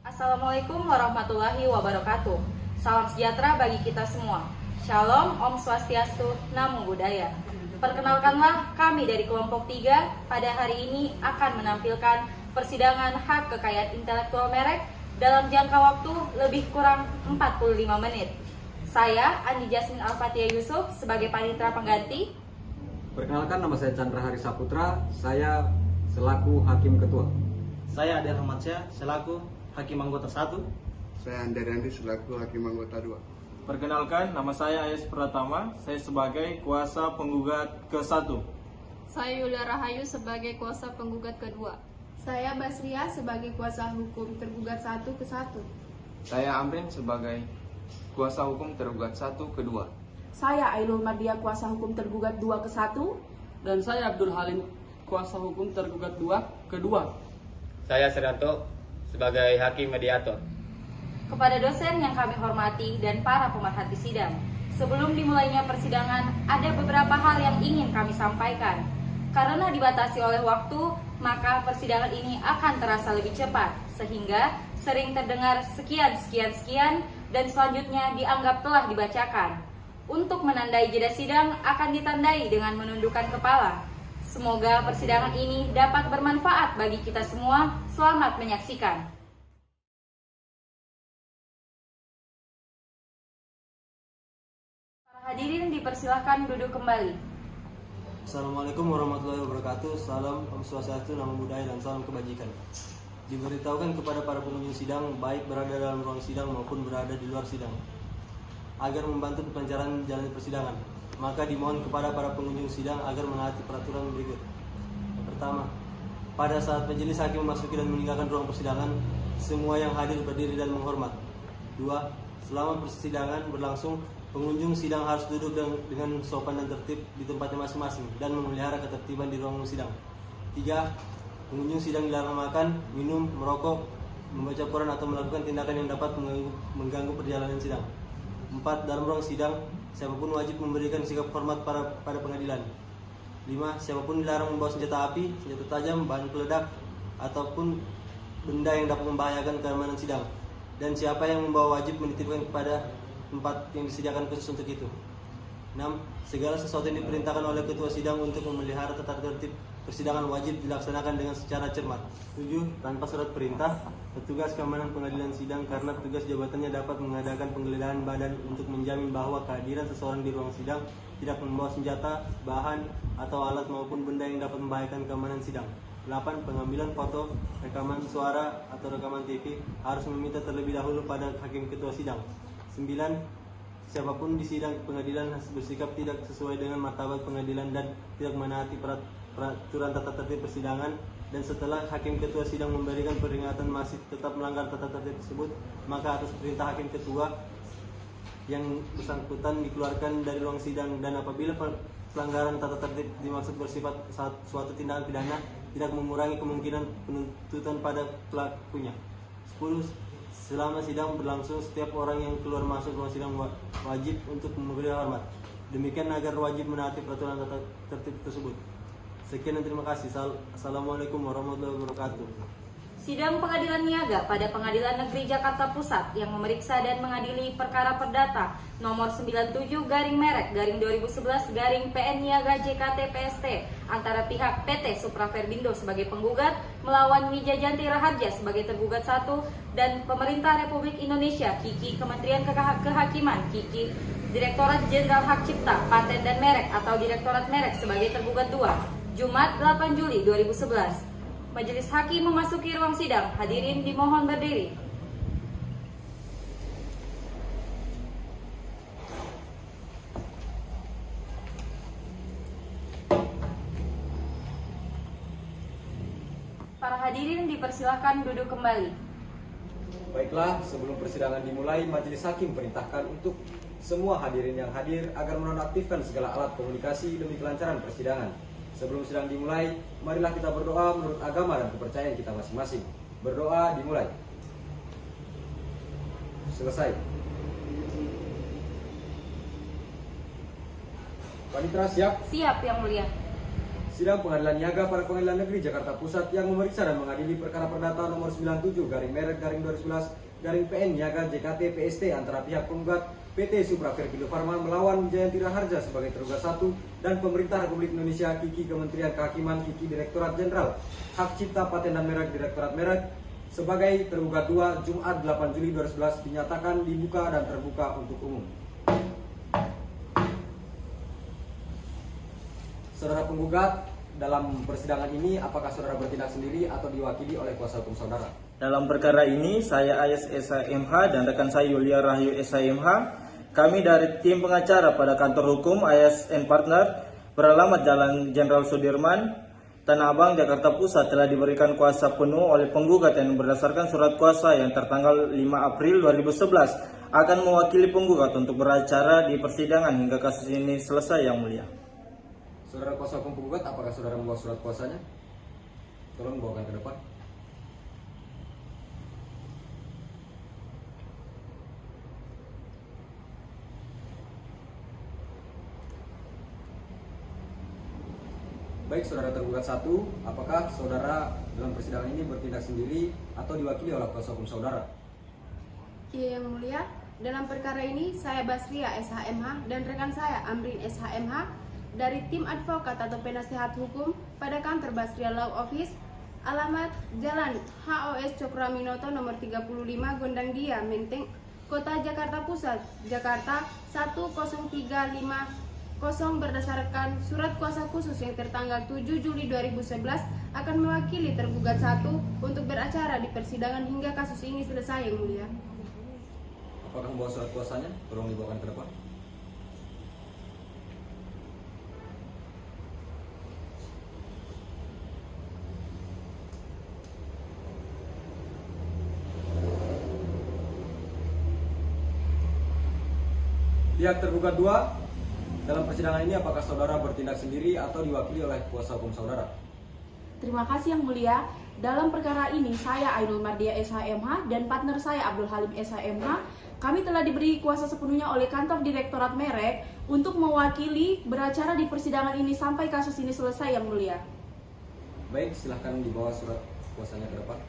Assalamualaikum warahmatullahi wabarakatuh. Salam sejahtera bagi kita semua. Shalom, Om Swastiastu, Namo Buddhaya. Perkenalkanlah, kami dari kelompok 3 pada hari ini akan menampilkan persidangan hak kekayaan intelektual merek dalam jangka waktu lebih kurang 45 menit. Saya, Andi Jasmine Al-Fatihah Yusuf, sebagai panitera pengganti. Perkenalkan, nama saya Chandra Hari Saputra, saya selaku Hakim Ketua. Saya Ade Rahmat Syah, selaku Hakim Anggota 1. Saya Andari Andi selaku Hakim Anggota 2. Perkenalkan, nama saya Ayas Pratama, saya sebagai kuasa penggugat ke-1. Saya Yulia Rahayu sebagai kuasa penggugat kedua. Saya Basria sebagai kuasa hukum tergugat 1 ke 1. Saya Amrin sebagai kuasa hukum tergugat 1 ke 2. Saya Ainul Mardia kuasa hukum tergugat 2 ke 1. Dan saya Abdul Halim kuasa hukum tergugat 2 ke 2. Saya Serato sebagai hakim mediator. Kepada dosen yang kami hormati dan para pemerhati sidang, sebelum dimulainya persidangan, ada beberapa hal yang ingin kami sampaikan. Karena dibatasi oleh waktu, maka persidangan ini akan terasa lebih cepat, sehingga sering terdengar sekian, dan selanjutnya dianggap telah dibacakan. Untuk menandai jeda sidang akan ditandai dengan menundukkan kepala. Semoga persidangan ini dapat bermanfaat bagi kita semua. Selamat menyaksikan. Para hadirin dipersilakan duduk kembali. Assalamualaikum warahmatullahi wabarakatuh. Salam Om Swastiastu, Namo Buddhaya, dan salam kebajikan. Diberitahukan kepada para pengunjung sidang, baik berada dalam ruang sidang maupun berada di luar sidang, agar membantu kelancaran jalannya persidangan. Maka dimohon kepada para pengunjung sidang agar menaati peraturan berikut. Yang pertama, pada saat majelis hakim memasuki dan meninggalkan ruang persidangan, semua yang hadir berdiri dan menghormat. 2. Selama persidangan berlangsung, pengunjung sidang harus duduk dengan sopan dan tertib di tempatnya masing-masing dan memelihara ketertiban di ruang sidang. 3. Pengunjung sidang dilarang makan, minum, merokok, membaca Quran atau melakukan tindakan yang dapat mengganggu perjalanan sidang. 4. Dalam ruang sidang, siapapun wajib memberikan sikap hormat pada pengadilan. 5. Siapapun dilarang membawa senjata api, senjata tajam, bahan peledak, ataupun benda yang dapat membahayakan keamanan sidang. Dan siapa yang membawa wajib menitipkan kepada tempat yang disediakan khusus untuk itu. 6. Segala sesuatu yang diperintahkan oleh ketua sidang untuk memelihara tata tertib persidangan wajib dilaksanakan dengan secara cermat. 7. Tanpa surat perintah, petugas keamanan pengadilan sidang karena tugas jabatannya dapat mengadakan penggeledahan badan untuk menjamin bahwa kehadiran seseorang di ruang sidang tidak membawa senjata, bahan, atau alat maupun benda yang dapat membahayakan keamanan sidang. 8. Pengambilan foto, rekaman suara, atau rekaman TV harus meminta terlebih dahulu pada hakim ketua sidang. 9. Siapapun di sidang pengadilan bersikap tidak sesuai dengan martabat pengadilan dan tidak menaati peraturan tata tertib persidangan, dan setelah hakim ketua sidang memberikan peringatan masih tetap melanggar tata tertib tersebut, maka atas perintah hakim ketua yang bersangkutan dikeluarkan dari ruang sidang. Dan apabila pelanggaran tata tertib dimaksud bersifat suatu tindakan pidana, tidak mengurangi kemungkinan penuntutan pada pelakunya. 10. Selama sidang berlangsung, setiap orang yang keluar masuk ruang sidang wajib untuk memberi hormat. Demikian agar wajib menaati peraturan tata tertib tersebut. Sekian dan terima kasih. Assalamualaikum warahmatullahi wabarakatuh. Sidang Pengadilan Niaga pada Pengadilan Negeri Jakarta Pusat yang memeriksa dan mengadili perkara perdata nomor 97/merek/2011/PN Niaga JKT PST antara pihak PT Supra Verbindo sebagai penggugat melawan Wijajanti Raharja sebagai tergugat 1 dan Pemerintah Republik Indonesia KIKI Kementerian Kehakiman KIKI Direktorat Jenderal Hak Cipta, Paten dan Merek atau Direktorat Merek sebagai tergugat 2. Jumat 8 Juli 2011. Majelis Hakim memasuki ruang sidang. Hadirin dimohon berdiri. Para hadirin dipersilakan duduk kembali. Baiklah, sebelum persidangan dimulai, majelis hakim perintahkan untuk semua hadirin yang hadir agar menonaktifkan segala alat komunikasi demi kelancaran persidangan. Sebelum sidang dimulai, marilah kita berdoa menurut agama dan kepercayaan kita masing-masing. Berdoa dimulai. Selesai. Panitera siap? Siap, Yang Mulia. Sidang Pengadilan Niaga pada Pengadilan Negeri Jakarta Pusat yang memeriksa dan mengadili perkara perdata nomor 97/PN Niaga JKT PST antara pihak penggugat PT Supra Perpindo Farma melawan Jayanti Raharja sebagai tergugat 1 dan pemerintah Republik Indonesia Kiki Kementerian Kehakiman Kiki Direktorat Jenderal Hak Cipta Paten dan Merek Direktorat Merek sebagai tergugat 2 Jumat 8 Juli 2011 dinyatakan dibuka dan terbuka untuk umum. Saudara penggugat, dalam persidangan ini apakah saudara bertindak sendiri atau diwakili oleh kuasa hukum saudara? Dalam perkara ini, saya Ayas SHMH dan rekan saya Yulia Rahayu SHMH, kami dari tim pengacara pada kantor hukum Ayas & Partner beralamat Jalan Jenderal Sudirman, Tanah Abang, Jakarta Pusat telah diberikan kuasa penuh oleh penggugat yang berdasarkan surat kuasa yang tertanggal 5 April 2011 akan mewakili penggugat untuk beracara di persidangan hingga kasus ini selesai, Yang Mulia. Saudara kuasa hukum penggugat, apakah saudara membawa surat kuasanya? Tolong bawakan ke depan. Baik, saudara tergugat 1, apakah saudara dalam persidangan ini bertindak sendiri atau diwakili oleh kuasa hukum saudara? Iya, Yang Mulia, dalam perkara ini saya Basria SHMH dan rekan saya Amrin SHMH dari tim advokat atau penasehat hukum pada kantor Basria Law Office, alamat Jalan HOS Cokroaminoto nomor 35 Gondang Dia, Menteng, Kota Jakarta Pusat, Jakarta 10350 berdasarkan surat kuasa khusus yang tertanggal 7 Juli 2011 akan mewakili tergugat 1 untuk beracara di persidangan hingga kasus ini selesai, Yang Mulia. Apakah membawa surat kuasanya? Tolong dibawakan ke depan. Pihak tergugat 2, dalam persidangan ini apakah saudara bertindak sendiri atau diwakili oleh kuasa hukum saudara? Terima kasih Yang Mulia. Dalam perkara ini saya Ainul Mardia SHMH dan partner saya Abdul Halim SHMH, kami telah diberi kuasa sepenuhnya oleh kantor Direktorat Merek untuk mewakili beracara di persidangan ini sampai kasus ini selesai, Yang Mulia. Baik, silahkan dibawa surat kuasanya ke depan.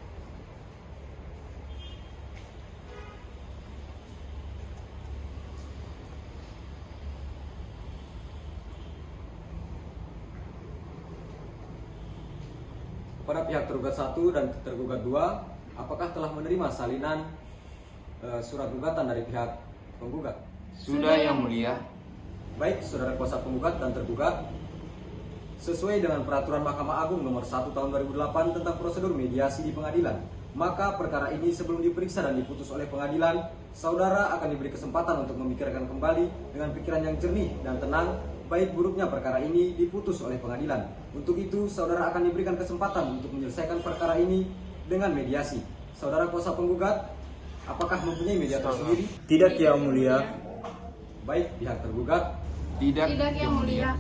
Kepada pihak tergugat 1 dan tergugat 2, apakah telah menerima salinan surat gugatan dari pihak penggugat? Sudah, Yang Mulia. Baik, saudara kuasa penggugat dan tergugat, sesuai dengan peraturan Mahkamah Agung nomor 1 tahun 2008 tentang prosedur mediasi di pengadilan, maka perkara ini sebelum diperiksa dan diputus oleh pengadilan, saudara akan diberi kesempatan untuk memikirkan kembali dengan pikiran yang jernih dan tenang baik buruknya perkara ini diputus oleh pengadilan. Untuk itu, saudara akan diberikan kesempatan untuk menyelesaikan perkara ini dengan mediasi. Saudara kuasa penggugat, apakah mempunyai mediator sendiri? Tidak, Yang Mulia. Baik, pihak tergugat. Tidak, Yang Mulia.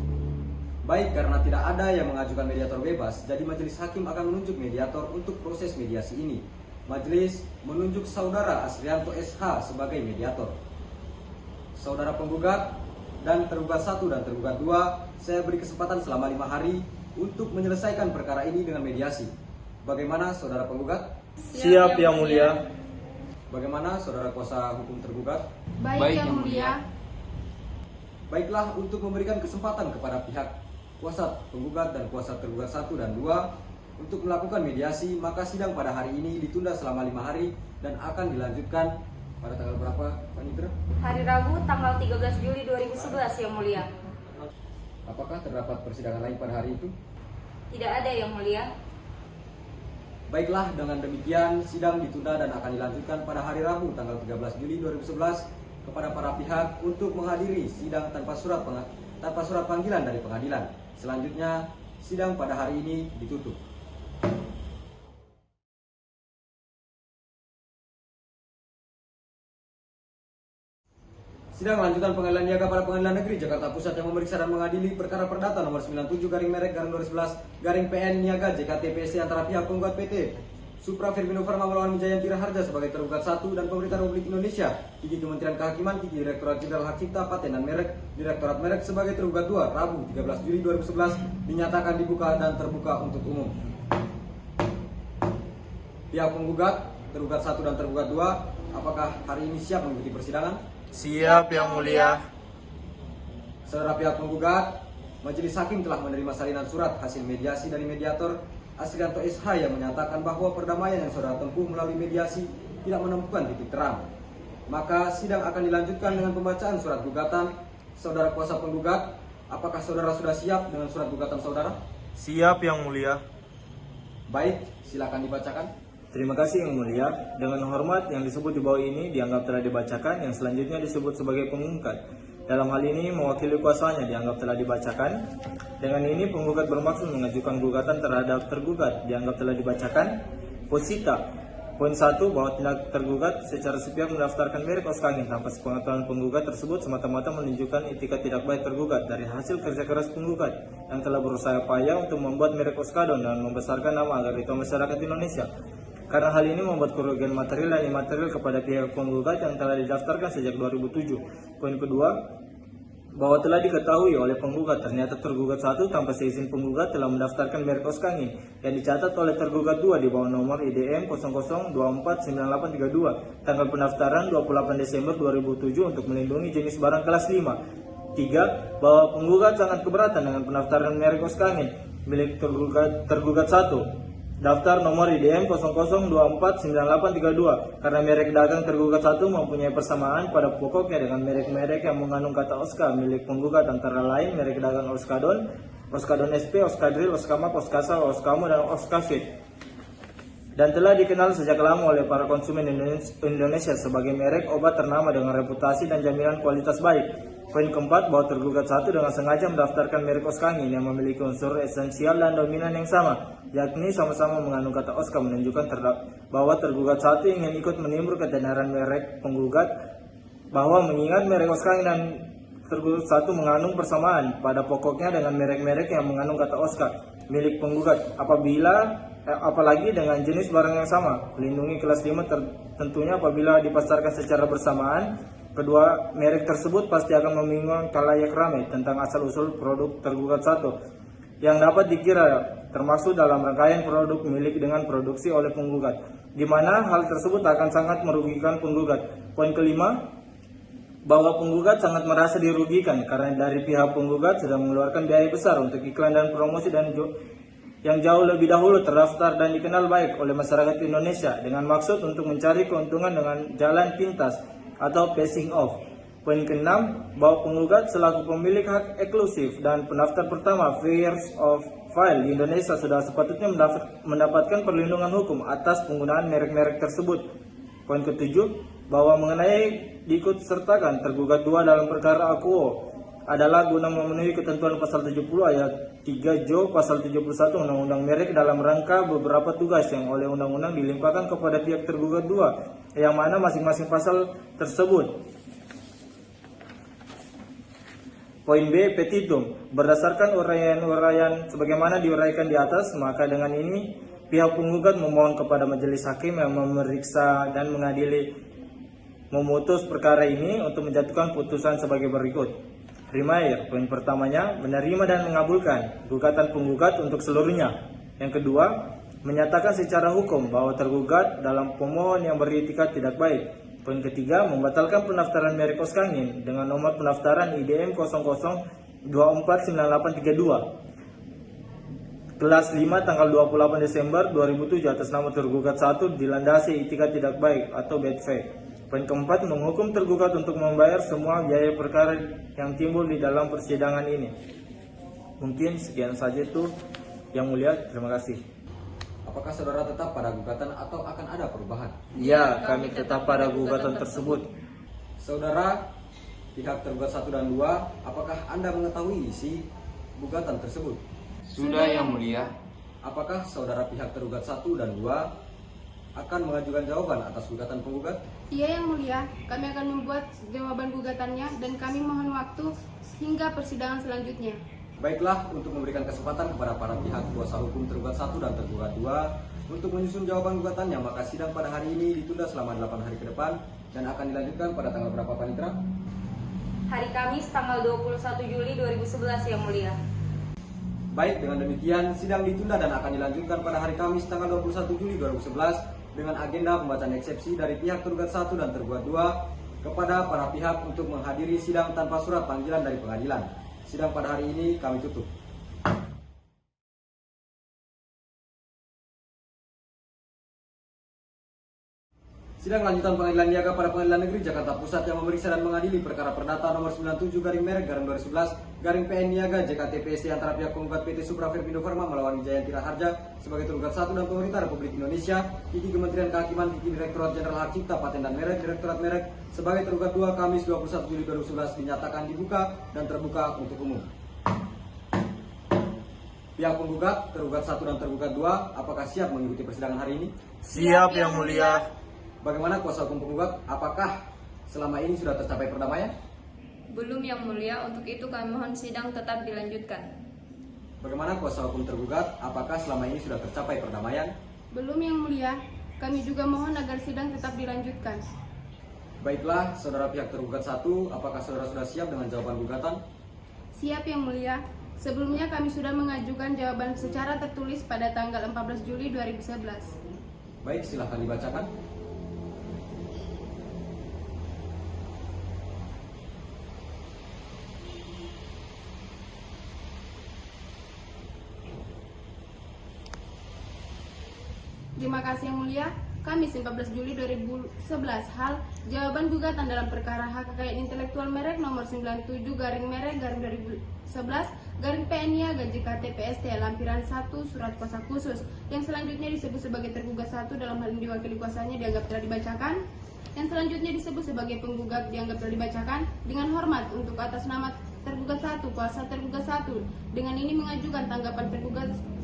Baik, karena tidak ada yang mengajukan mediator bebas, jadi majelis hakim akan menunjuk mediator untuk proses mediasi ini. Majelis menunjuk saudara Asrianto SH sebagai mediator. Saudara penggugat dan tergugat 1 dan tergugat 2, saya beri kesempatan selama 5 hari untuk menyelesaikan perkara ini dengan mediasi. Bagaimana saudara penggugat? Siap, Yang Mulia. Bagaimana saudara kuasa hukum tergugat? Baik, Yang Mulia. Baiklah, untuk memberikan kesempatan kepada pihak kuasa penggugat dan kuasa tergugat 1 dan 2 untuk melakukan mediasi, maka sidang pada hari ini ditunda selama 5 hari dan akan dilanjutkan pada tanggal berapa, Pak Nitra? Hari Rabu tanggal 13 Juli 2011, Yang Mulia. Apakah terdapat persidangan lain pada hari itu? Tidak ada, Yang Mulia. Baiklah, dengan demikian sidang ditunda dan akan dilanjutkan pada hari Rabu tanggal 13 Juli 2011 kepada para pihak untuk menghadiri sidang tanpa surat panggilan dari pengadilan. Selanjutnya, sidang pada hari ini ditutup. Sidang lanjutan Pengadilan Niaga pada Pengadilan Negeri Jakarta Pusat yang memeriksa dan mengadili perkara perdata nomor 97/2011/PN Niaga JKT PST antara pihak penggugat PT Supra Firmino Pharma melawan Wijayanti Raharja sebagai tergugat 1 dan pemerintah Republik Indonesia, Kiki Kementerian Kehakiman, Kiki Direktorat Jenderal Hak Cipta, Paten dan Merek, Direktorat Merek sebagai tergugat 2, Rabu 13 Juli 2011 dinyatakan dibuka dan terbuka untuk umum. Pihak penggugat, tergugat 1 dan tergugat 2, apakah hari ini siap mengikuti persidangan? Siap, Yang Mulia. Saudara pihak penggugat, Majelis Hakim telah menerima salinan surat hasil mediasi dari mediator Asrianto SH yang menyatakan bahwa perdamaian yang saudara tempuh melalui mediasi tidak menemukan titik terang. Maka sidang akan dilanjutkan dengan pembacaan surat gugatan. Saudara kuasa penggugat, apakah saudara sudah siap dengan surat gugatan saudara? Siap, Yang Mulia. Baik, silakan dibacakan. Terima kasih, Yang Mulia. Dengan hormat, yang disebut di bawah ini dianggap telah dibacakan, yang selanjutnya disebut sebagai penggugat. Dalam hal ini, mewakili kuasanya dianggap telah dibacakan. Dengan ini, penggugat bermaksud mengajukan gugatan terhadap tergugat dianggap telah dibacakan. Posita. Poin 1, bahwa tindak tergugat secara sepihak mendaftarkan merek Oskangin tanpa sepengetahuan penggugat tersebut semata-mata menunjukkan etikat tidak baik tergugat dari hasil kerja keras penggugat yang telah berusaha payah untuk membuat merek Oskadon dan membesarkan nama agar itu masyarakat Indonesia. Karena hal ini membuat kerugian material dan imaterial kepada pihak penggugat yang telah didaftarkan sejak 2007. Poin kedua, bahwa telah diketahui oleh penggugat ternyata tergugat 1 tanpa seizin penggugat telah mendaftarkan merek Oskangin yang dicatat oleh tergugat 2 di bawah nomor IDM 00249832 tanggal pendaftaran 28 Desember 2007 untuk melindungi jenis barang kelas 5. 3. Bahwa penggugat sangat keberatan dengan pendaftaran merek Oskangin milik tergugat 1 daftar nomor IDM 00249832 karena merek dagang tergugat 1 mempunyai persamaan pada pokoknya dengan merek-merek yang mengandung kata Oska milik penggugat antara lain merek dagang Oskadon, Oskadon SP, Oskadril, Oskamak, Oskasa, Oskamo, dan Oskafit, dan telah dikenal sejak lama oleh para konsumen Indonesia sebagai merek obat ternama dengan reputasi dan jaminan kualitas baik. Poin keempat, bahwa tergugat 1 dengan sengaja mendaftarkan merek Oskangin yang memiliki unsur esensial dan dominan yang sama, yakni sama-sama mengandung kata Oska, menunjukkan bahwa tergugat 1 ingin ikut menimbul ketenaran merek penggugat, bahwa mengingat merek Oskangin dan tergugat 1 mengandung persamaan pada pokoknya dengan merek-merek yang mengandung kata Oska milik penggugat, apalagi dengan jenis barang yang sama. Melindungi kelas 5 tentunya apabila dipasarkan secara bersamaan. Kedua, merek tersebut pasti akan membingungkan khalayak ramai tentang asal-usul produk tergugat 1 yang dapat dikira termasuk dalam rangkaian produk milik dengan produksi oleh penggugat, di mana hal tersebut akan sangat merugikan penggugat. Poin kelima, bahwa penggugat sangat merasa dirugikan karena dari pihak penggugat sudah mengeluarkan biaya besar untuk iklan dan promosi dan yang jauh lebih dahulu terdaftar dan dikenal baik oleh masyarakat Indonesia dengan maksud untuk mencari keuntungan dengan jalan pintas atau passing off. Poin ke-6, bahwa penggugat selaku pemilik hak eksklusif dan pendaftar pertama First of File di Indonesia sudah sepatutnya mendapatkan perlindungan hukum atas penggunaan merek-merek tersebut. Poin ke-7, bahwa mengenai diikutsertakan tergugat 2 dalam perkara Akuo adalah guna memenuhi ketentuan pasal 70 ayat 3 Jo pasal 71 Undang-Undang Merek dalam rangka beberapa tugas yang oleh undang-undang dilimpahkan kepada pihak tergugat 2, yang mana masing-masing pasal tersebut. Poin B, petitum. Berdasarkan uraian-uraian sebagaimana diuraikan di atas, maka dengan ini pihak penggugat memohon kepada majelis hakim yang memeriksa dan mengadili memutus perkara ini untuk menjatuhkan putusan sebagai berikut. Primair, poin pertamanya, menerima dan mengabulkan gugatan penggugat untuk seluruhnya. Yang kedua, menyatakan secara hukum bahwa tergugat dalam pemohon yang beretikat tidak baik. Poin ketiga, membatalkan pendaftaran merek Oskangin dengan nomor pendaftaran IDM 00249832. Kelas 5 tanggal 28 Desember 2007 atas nama tergugat 1 dilandasi etikat tidak baik atau bad faith. Poin keempat, menghukum tergugat untuk membayar semua biaya perkara yang timbul di dalam persidangan ini. Mungkin sekian saja itu, Yang Mulia. Terima kasih. Apakah saudara tetap pada gugatan atau akan ada perubahan? Ya, kami tetap pada gugatan tersebut. Saudara, pihak tergugat 1 dan 2, apakah Anda mengetahui isi gugatan tersebut? Sudah, Yang Mulia. Apakah saudara pihak tergugat 1 dan 2 akan mengajukan jawaban atas gugatan penggugat? Iya, Yang Mulia, kami akan membuat jawaban gugatannya dan kami mohon waktu hingga persidangan selanjutnya. Baiklah, untuk memberikan kesempatan kepada para pihak kuasa hukum tergugat 1 dan tergugat 2 Untuk menyusun jawaban gugatannya, maka sidang pada hari ini ditunda selama 8 hari ke depan dan akan dilanjutkan pada tanggal berapa, Panitra? Hari Kamis tanggal 21 Juli 2011 Yang Mulia. Baik, dengan demikian sidang ditunda dan akan dilanjutkan pada hari Kamis tanggal 21 Juli 2011 dengan agenda pembacaan eksepsi dari pihak tergugat 1 dan tergugat 2 kepada para pihak untuk menghadiri sidang tanpa surat panggilan dari pengadilan. Sidang pada hari ini kami tutup. Sidang lanjutan Pengadilan Niaga pada Pengadilan Negeri Jakarta Pusat yang memeriksa dan mengadili perkara perdata nomor 97/2011/PN Niaga JKT-PST antara pihak penggugat PT Supra Verpindo Pharma melawan Wijaya Tira Harja sebagai tergugat 1 dan pemerintah Republik Indonesia, Kiki Kementerian Kehakiman, Kiki Direktorat Jenderal Hak Cipta, Paten dan Merek, Direktorat Merek sebagai tergugat 2 Kamis 21 Juli 2011 dinyatakan dibuka dan terbuka untuk umum. Pihak penggugat, tergugat 1 dan tergugat 2, apakah siap mengikuti persidangan hari ini? Siap, Yang Mulia. Bagaimana kuasa hukum penggugat? Apakah selama ini sudah tercapai perdamaian? Belum, Yang Mulia. Untuk itu kami mohon sidang tetap dilanjutkan. Bagaimana kuasa hukum tergugat? Apakah selama ini sudah tercapai perdamaian? Belum, Yang Mulia. Kami juga mohon agar sidang tetap dilanjutkan. Baiklah, saudara pihak tergugat 1, apakah saudara sudah siap dengan jawaban gugatan? Siap, Yang Mulia. Sebelumnya kami sudah mengajukan jawaban secara tertulis pada tanggal 14 Juli 2011. Baik, silahkan dibacakan. Terima kasih Yang Mulia. Kamis 14 Juli 2011 hal jawaban gugatan dalam perkara hak kekayaan intelektual merek nomor 97/Merek/2011/PN Niaga JKT-PST lampiran 1 surat kuasa khusus yang selanjutnya disebut sebagai tergugat 1 dalam hal ini diwakili kuasanya dianggap telah dibacakan. Yang selanjutnya disebut sebagai penggugat dianggap telah dibacakan. Dengan hormat untuk atas nama tergugat 1, kuasa tergugat 1 dengan ini mengajukan tanggapan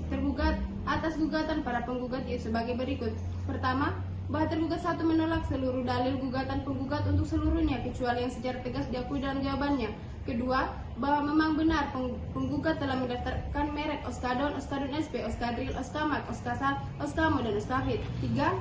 tergugat atas gugatan para penggugat yaitu sebagai berikut. Pertama, bahwa tergugat 1 menolak seluruh dalil gugatan penggugat untuk seluruhnya kecuali yang secara tegas diakui dalam jawabannya. Kedua, bahwa memang benar penggugat telah mendaftarkan merek Oskadon, Oskadon SP, Oskadril, Oskamak, Oskasal, Oskamo, dan Oskafit. 3.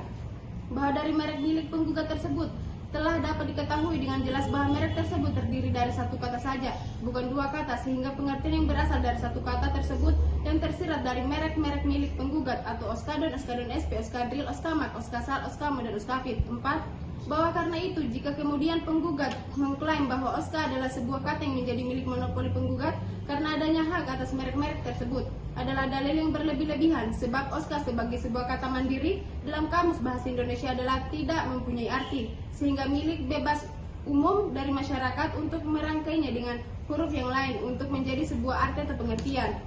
Bahwa dari merek milik penggugat tersebut telah dapat diketahui dengan jelas bahwa merek tersebut terdiri dari satu kata saja, bukan dua kata, sehingga pengertian yang berasal dari satu kata tersebut yang tersirat dari merek-merek milik penggugat atau Oskadon, Oskadon SP, Oskadril, Oskamak, Oskasal, Oskamo, dan Oskafit. 4. Bahwa karena itu, jika kemudian penggugat mengklaim bahwa Oska adalah sebuah kata yang menjadi milik monopoli penggugat karena adanya hak atas merek-merek tersebut, adalah dalil yang berlebih-lebihan, sebab Oska sebagai sebuah kata mandiri dalam Kamus Bahasa Indonesia adalah tidak mempunyai arti, sehingga milik bebas umum dari masyarakat untuk merangkainya dengan huruf yang lain untuk menjadi sebuah arti atau pengertian.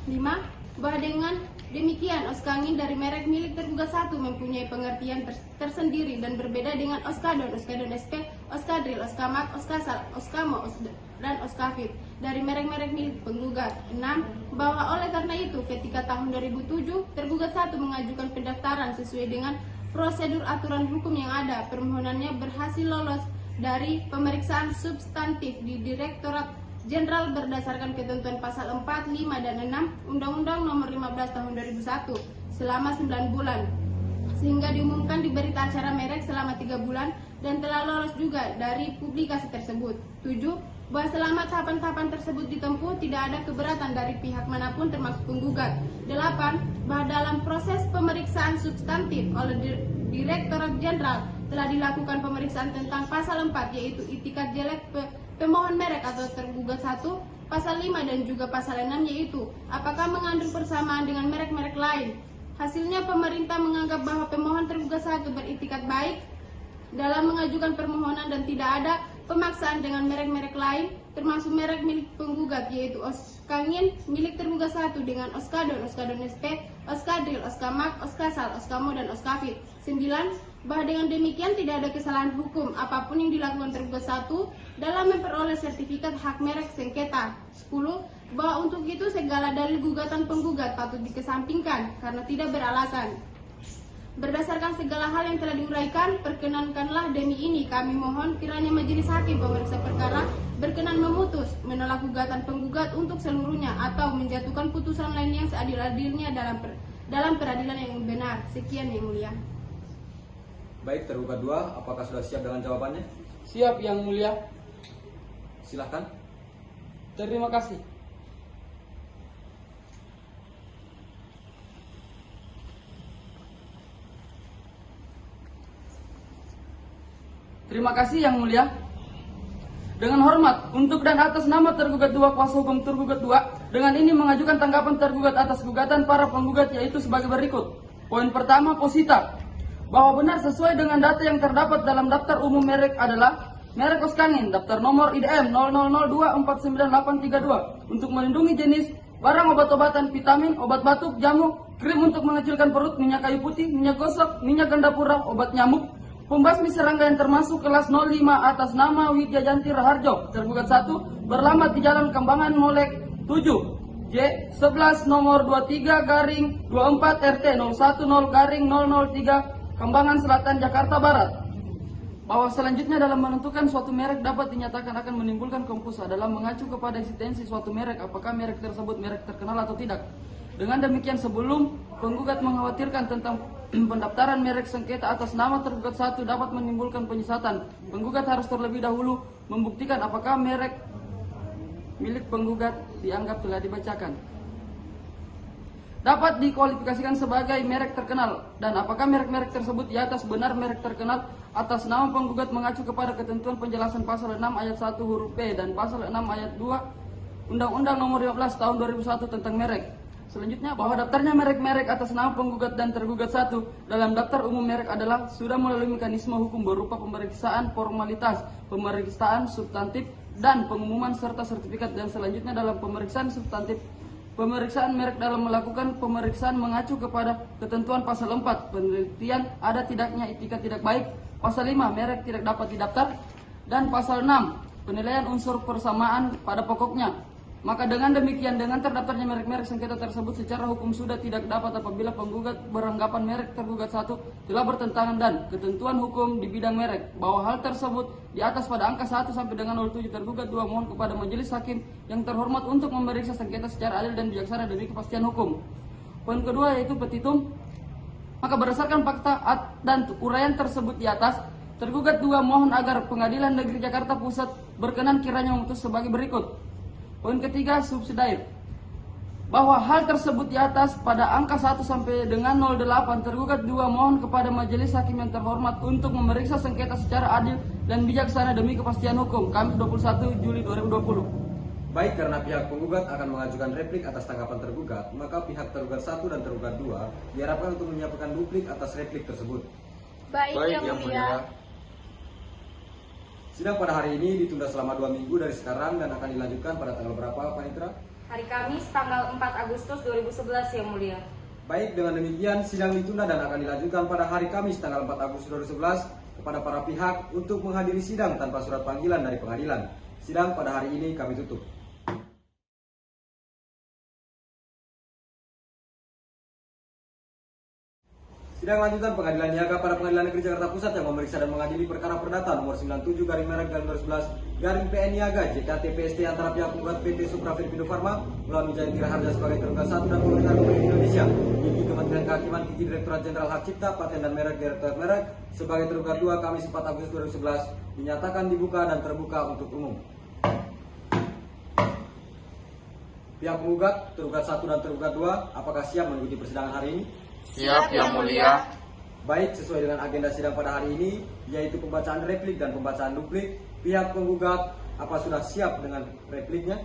5. Bahwa dengan demikian Oskangin dari merek milik tergugat 1 mempunyai pengertian tersendiri dan berbeda dengan Oskadon, Oskadon SP, Oskadril, Oskamak, Oskasal, Oskamo, dan Oskafit dari merek-merek milik penggugat. 6. Bahwa oleh karena itu ketika tahun 2007 tergugat 1 mengajukan pendaftaran sesuai dengan prosedur aturan hukum yang ada, permohonannya berhasil lolos dari pemeriksaan substantif di Direktorat Jenderal berdasarkan ketentuan pasal 4, 5, dan 6 Undang-Undang Nomor 15 Tahun 2001 selama 9 bulan, sehingga diumumkan di berita acara merek selama 3 bulan dan telah lolos juga dari publikasi tersebut. 7. Bahwa selama tahapan-tahapan tersebut ditempuh tidak ada keberatan dari pihak manapun termasuk penggugat. 8. Bahwa dalam proses pemeriksaan substantif oleh Direktorat Jenderal telah dilakukan pemeriksaan tentang pasal 4 yaitu itikat jelek pemohon merek atau tergugat 1, pasal 5 dan juga pasal 6 yaitu apakah mengandung persamaan dengan merek-merek lain. Hasilnya pemerintah menganggap bahwa pemohon tergugat 1 beritikat baik dalam mengajukan permohonan dan tidak ada pemaksaan dengan merek-merek lain termasuk merek milik penggugat yaitu Oskangin milik tergugat 1 dengan Oskadon, Oskadon SP, Oskadril, Oskamak, Oskasal, Oskamo, dan Oskafit. 9. Bahwa dengan demikian tidak ada kesalahan hukum apapun yang dilakukan tergugat 1 dalam memperoleh sertifikat hak merek sengketa. 10. Bahwa untuk itu segala dalil gugatan penggugat patut dikesampingkan karena tidak beralasan. Berdasarkan segala hal yang telah diuraikan, perkenankanlah demi ini kami mohon kiranya majelis hakim pemeriksa perkara berkenan memutus menolak gugatan penggugat untuk seluruhnya atau menjatuhkan putusan lain yang seadil-adilnya dalam peradilan yang benar. Sekian Yang Mulia. Baik, tergugat 2, apakah sudah siap dengan jawabannya? Siap Yang Mulia. Silahkan. Terima kasih. Terima kasih Yang Mulia. Dengan hormat, untuk dan atas nama tergugat 2 kuasa hukum tergugat 2, dengan ini mengajukan tanggapan tergugat atas gugatan para penggugat yaitu sebagai berikut. Poin pertama, posita. Bahwa benar sesuai dengan data yang terdapat dalam daftar umum merek adalah merek Oskangin, daftar nomor IDM 0002498832 untuk melindungi jenis barang obat-obatan, vitamin, obat batuk, jamu, krim untuk mengecilkan perut, minyak kayu putih, minyak gosok, minyak gandapura, obat nyamuk, pembasmi serangga yang termasuk kelas 05 atas nama Widya Janti Raharjo, tergugat 1, beralamat di Jalan Kembangan Molek 7, J11 nomor 23/24 RT 010/003 Kembangan Selatan Jakarta Barat. Bahwa selanjutnya dalam menentukan suatu merek dapat dinyatakan akan menimbulkan konfusi dalam mengacu kepada eksistensi suatu merek, apakah merek tersebut merek terkenal atau tidak. Dengan demikian, sebelum penggugat mengkhawatirkan tentang pendaftaran merek sengketa atas nama tergugat 1 dapat menimbulkan penyesatan, penggugat harus terlebih dahulu membuktikan apakah merek milik penggugat dianggap telah dibacakan, dapat dikualifikasikan sebagai merek terkenal, dan apakah merek-merek tersebut di atas benar merek terkenal atas nama penggugat mengacu kepada ketentuan penjelasan pasal 6 ayat 1 huruf P dan pasal 6 ayat 2 Undang-Undang nomor 15 tahun 2001 tentang merek. Selanjutnya, bahwa daftarnya merek-merek atas nama penggugat dan tergugat 1 dalam daftar umum merek adalah sudah melalui mekanisme hukum berupa pemeriksaan formalitas, pemeriksaan substantif, dan pengumuman serta sertifikat, dan selanjutnya dalam pemeriksaan substantif, pemeriksaan merek dalam melakukan pemeriksaan mengacu kepada ketentuan pasal 4, penelitian ada tidaknya etikat tidak baik, pasal 5, merek tidak dapat didaftar, dan pasal 6, penilaian unsur persamaan pada pokoknya. Maka dengan demikian, dengan terdaftarnya merek-merek sengketa tersebut secara hukum sudah tidak dapat apabila penggugat beranggapan merek tergugat 1 telah bertentangan dan ketentuan hukum di bidang merek. Bahwa hal tersebut di atas pada angka 1 sampai dengan 07 tergugat 2 mohon kepada majelis hakim yang terhormat untuk memeriksa sengketa secara adil dan bijaksana demi kepastian hukum. Poin kedua yaitu petitum. Maka berdasarkan fakta dan uraian tersebut di atas, tergugat 2 mohon agar Pengadilan Negeri Jakarta Pusat berkenan kiranya memutus sebagai berikut. Poin ketiga, subsidiar. Bahwa hal tersebut di atas pada angka 1 sampai dengan 08 tergugat 2 mohon kepada majelis hakim yang terhormat untuk memeriksa sengketa secara adil dan bijaksana demi kepastian hukum. Kamis 21 Juli 2020. Baik, karena pihak penggugat akan mengajukan replik atas tanggapan tergugat, maka pihak tergugat 1 dan tergugat 2 diharapkan untuk menyiapkan duplik atas replik tersebut. Baik Yang Mulia. Sidang pada hari ini ditunda selama 2 minggu dari sekarang dan akan dilanjutkan pada tanggal berapa, Panitra? Hari Kamis tanggal 4 Agustus 2011 Yang Mulia. Baik, dengan demikian sidang ditunda dan akan dilanjutkan pada hari Kamis tanggal 4 Agustus 2011 kepada para pihak untuk menghadiri sidang tanpa surat panggilan dari pengadilan. Sidang pada hari ini kami tutup. Sidang lanjutan Pengadilan Niaga pada Pengadilan Negeri Jakarta Pusat yang memeriksa dan mengadili perkara perdata nomor 97/2011/PN Niaga JKT PST antara pihak penggugat PT Suprafit Pindo Farma melalui Janti Raharja sebagai tergugat 1 dan Pemerintah Republik Indonesia, Gigi Kementerian Kehakiman, Gigi Direktorat Jenderal Hak Cipta, Paten dan Merek Direktorat Merek sebagai tergugat 2 Kamis 4 Agustus 2011 dinyatakan dibuka dan terbuka untuk umum. Pihak penggugat, tergugat 1 dan tergugat 2, apakah siap mengikuti persidangan hari ini? Siap Yang Mulia. Baik, sesuai dengan agenda sidang pada hari ini, yaitu pembacaan replik dan pembacaan duplik. Pihak penggugat, apa sudah siap dengan repliknya?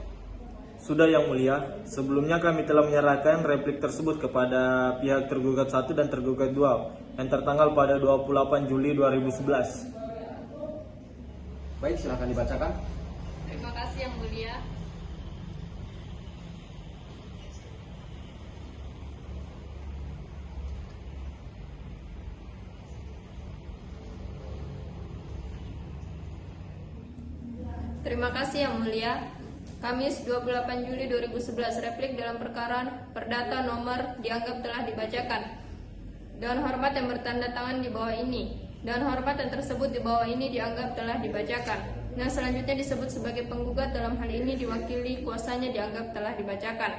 Sudah Yang Mulia. Sebelumnya kami telah menyerahkan replik tersebut kepada pihak tergugat 1 dan tergugat 2 yang tertanggal pada 28 Juli 2011. Baik, silakan dibacakan. Terima kasih Yang Mulia. Terima kasih Yang Mulia. Kamis 28 Juli 2011 replik dalam perkara perdata nomor dianggap telah dibacakan. Dengan hormat yang bertanda tangan di bawah ini. Dan hormat yang tersebut di bawah ini dianggap telah dibacakan. Nah, selanjutnya disebut sebagai penggugat dalam hal ini diwakili kuasanya dianggap telah dibacakan.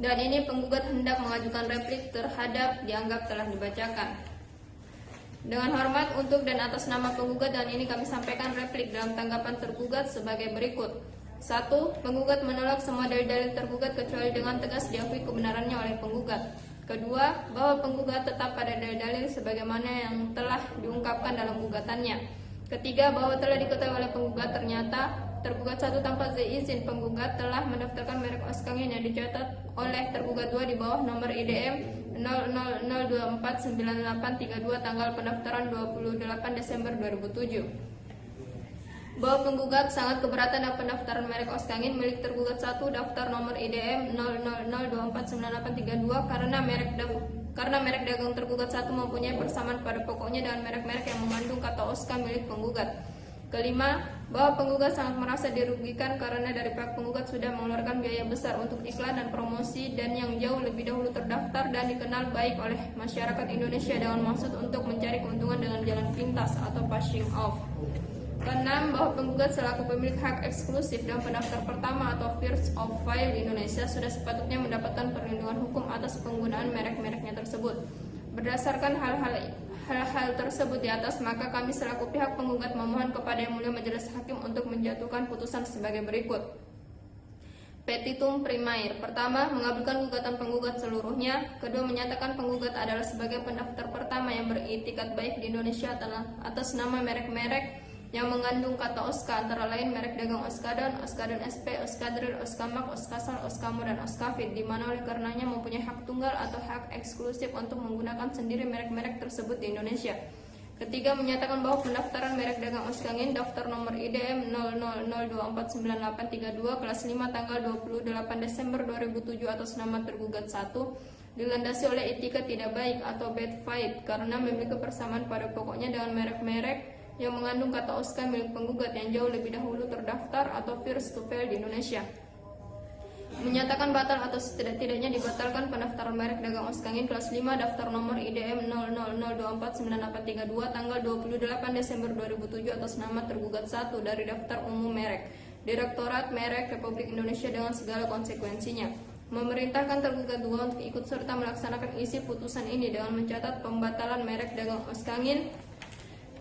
dan ini penggugat hendak mengajukan replik terhadap dianggap telah dibacakan. Dengan hormat untuk dan atas nama penggugat dan ini kami sampaikan replik dalam tanggapan tergugat sebagai berikut. 1. Penggugat menolak semua dalil-dalil tergugat kecuali dengan tegas diakui kebenarannya oleh penggugat. Kedua, bahwa penggugat tetap pada dalil-dalil sebagaimana yang telah diungkapkan dalam gugatannya. Ketiga, bahwa telah diketahui oleh penggugat ternyata tergugat 1 tanpa izin penggugat telah mendaftarkan merek Oskangin yang dicatat oleh tergugat 2 di bawah nomor IDM 0002498832 tanggal pendaftaran 28 Desember 2007. Bahwa penggugat sangat keberatan dengan pendaftaran merek Oskangin milik tergugat 1 daftar nomor IDM 0002498832 karena merek dagang tergugat 1 mempunyai persamaan pada pokoknya dengan merek-merek yang mengandung kata Oska milik penggugat. Kelima, bahwa penggugat sangat merasa dirugikan karena dari pihak penggugat sudah mengeluarkan biaya besar untuk iklan dan promosi dan yang jauh lebih dahulu terdaftar dan dikenal baik oleh masyarakat Indonesia dengan maksud untuk mencari keuntungan dengan jalan pintas atau passing off. Keenam, bahwa penggugat selaku pemilik hak eksklusif dan pendaftar pertama atau first of file di Indonesia sudah sepatutnya mendapatkan perlindungan hukum atas penggunaan merek-mereknya tersebut. Berdasarkan hal-hal tersebut di atas, maka kami selaku pihak penggugat memohon kepada Yang Mulia Majelis Hakim untuk menjatuhkan putusan sebagai berikut. Petitum primair. Pertama, mengabulkan gugatan penggugat seluruhnya. Kedua, menyatakan penggugat adalah sebagai pendaftar pertama yang beritikat baik di Indonesia atas nama merek-merek yang mengandung kata Oska antara lain merek dagang Oskadon, Oskadon SP, Oskadril, Oskamak, Oskasal, Oskamo, dan Oskafit, di mana oleh karenanya mempunyai hak tunggal atau hak eksklusif untuk menggunakan sendiri merek-merek tersebut di Indonesia. Ketiga, menyatakan bahwa pendaftaran merek dagang Oskangin daftar nomor IDM 0002498832 kelas 5 tanggal 28 Desember 2007 atas nama tergugat 1 dilandasi oleh etika tidak baik atau bad faith karena memiliki persamaan pada pokoknya dengan merek-merek yang mengandung kata Oska milik penggugat yang jauh lebih dahulu terdaftar atau first to file di Indonesia. Menyatakan batal atau setidak-tidaknya dibatalkan pendaftaran merek dagang Oskangin kelas 5 daftar nomor IDM 0002498832 tanggal 28 Desember 2007 atas nama tergugat 1 dari daftar umum merek Direktorat Merek Republik Indonesia dengan segala konsekuensinya. Memerintahkan tergugat 2 untuk ikut serta melaksanakan isi putusan ini dengan mencatat pembatalan merek dagang Oskangin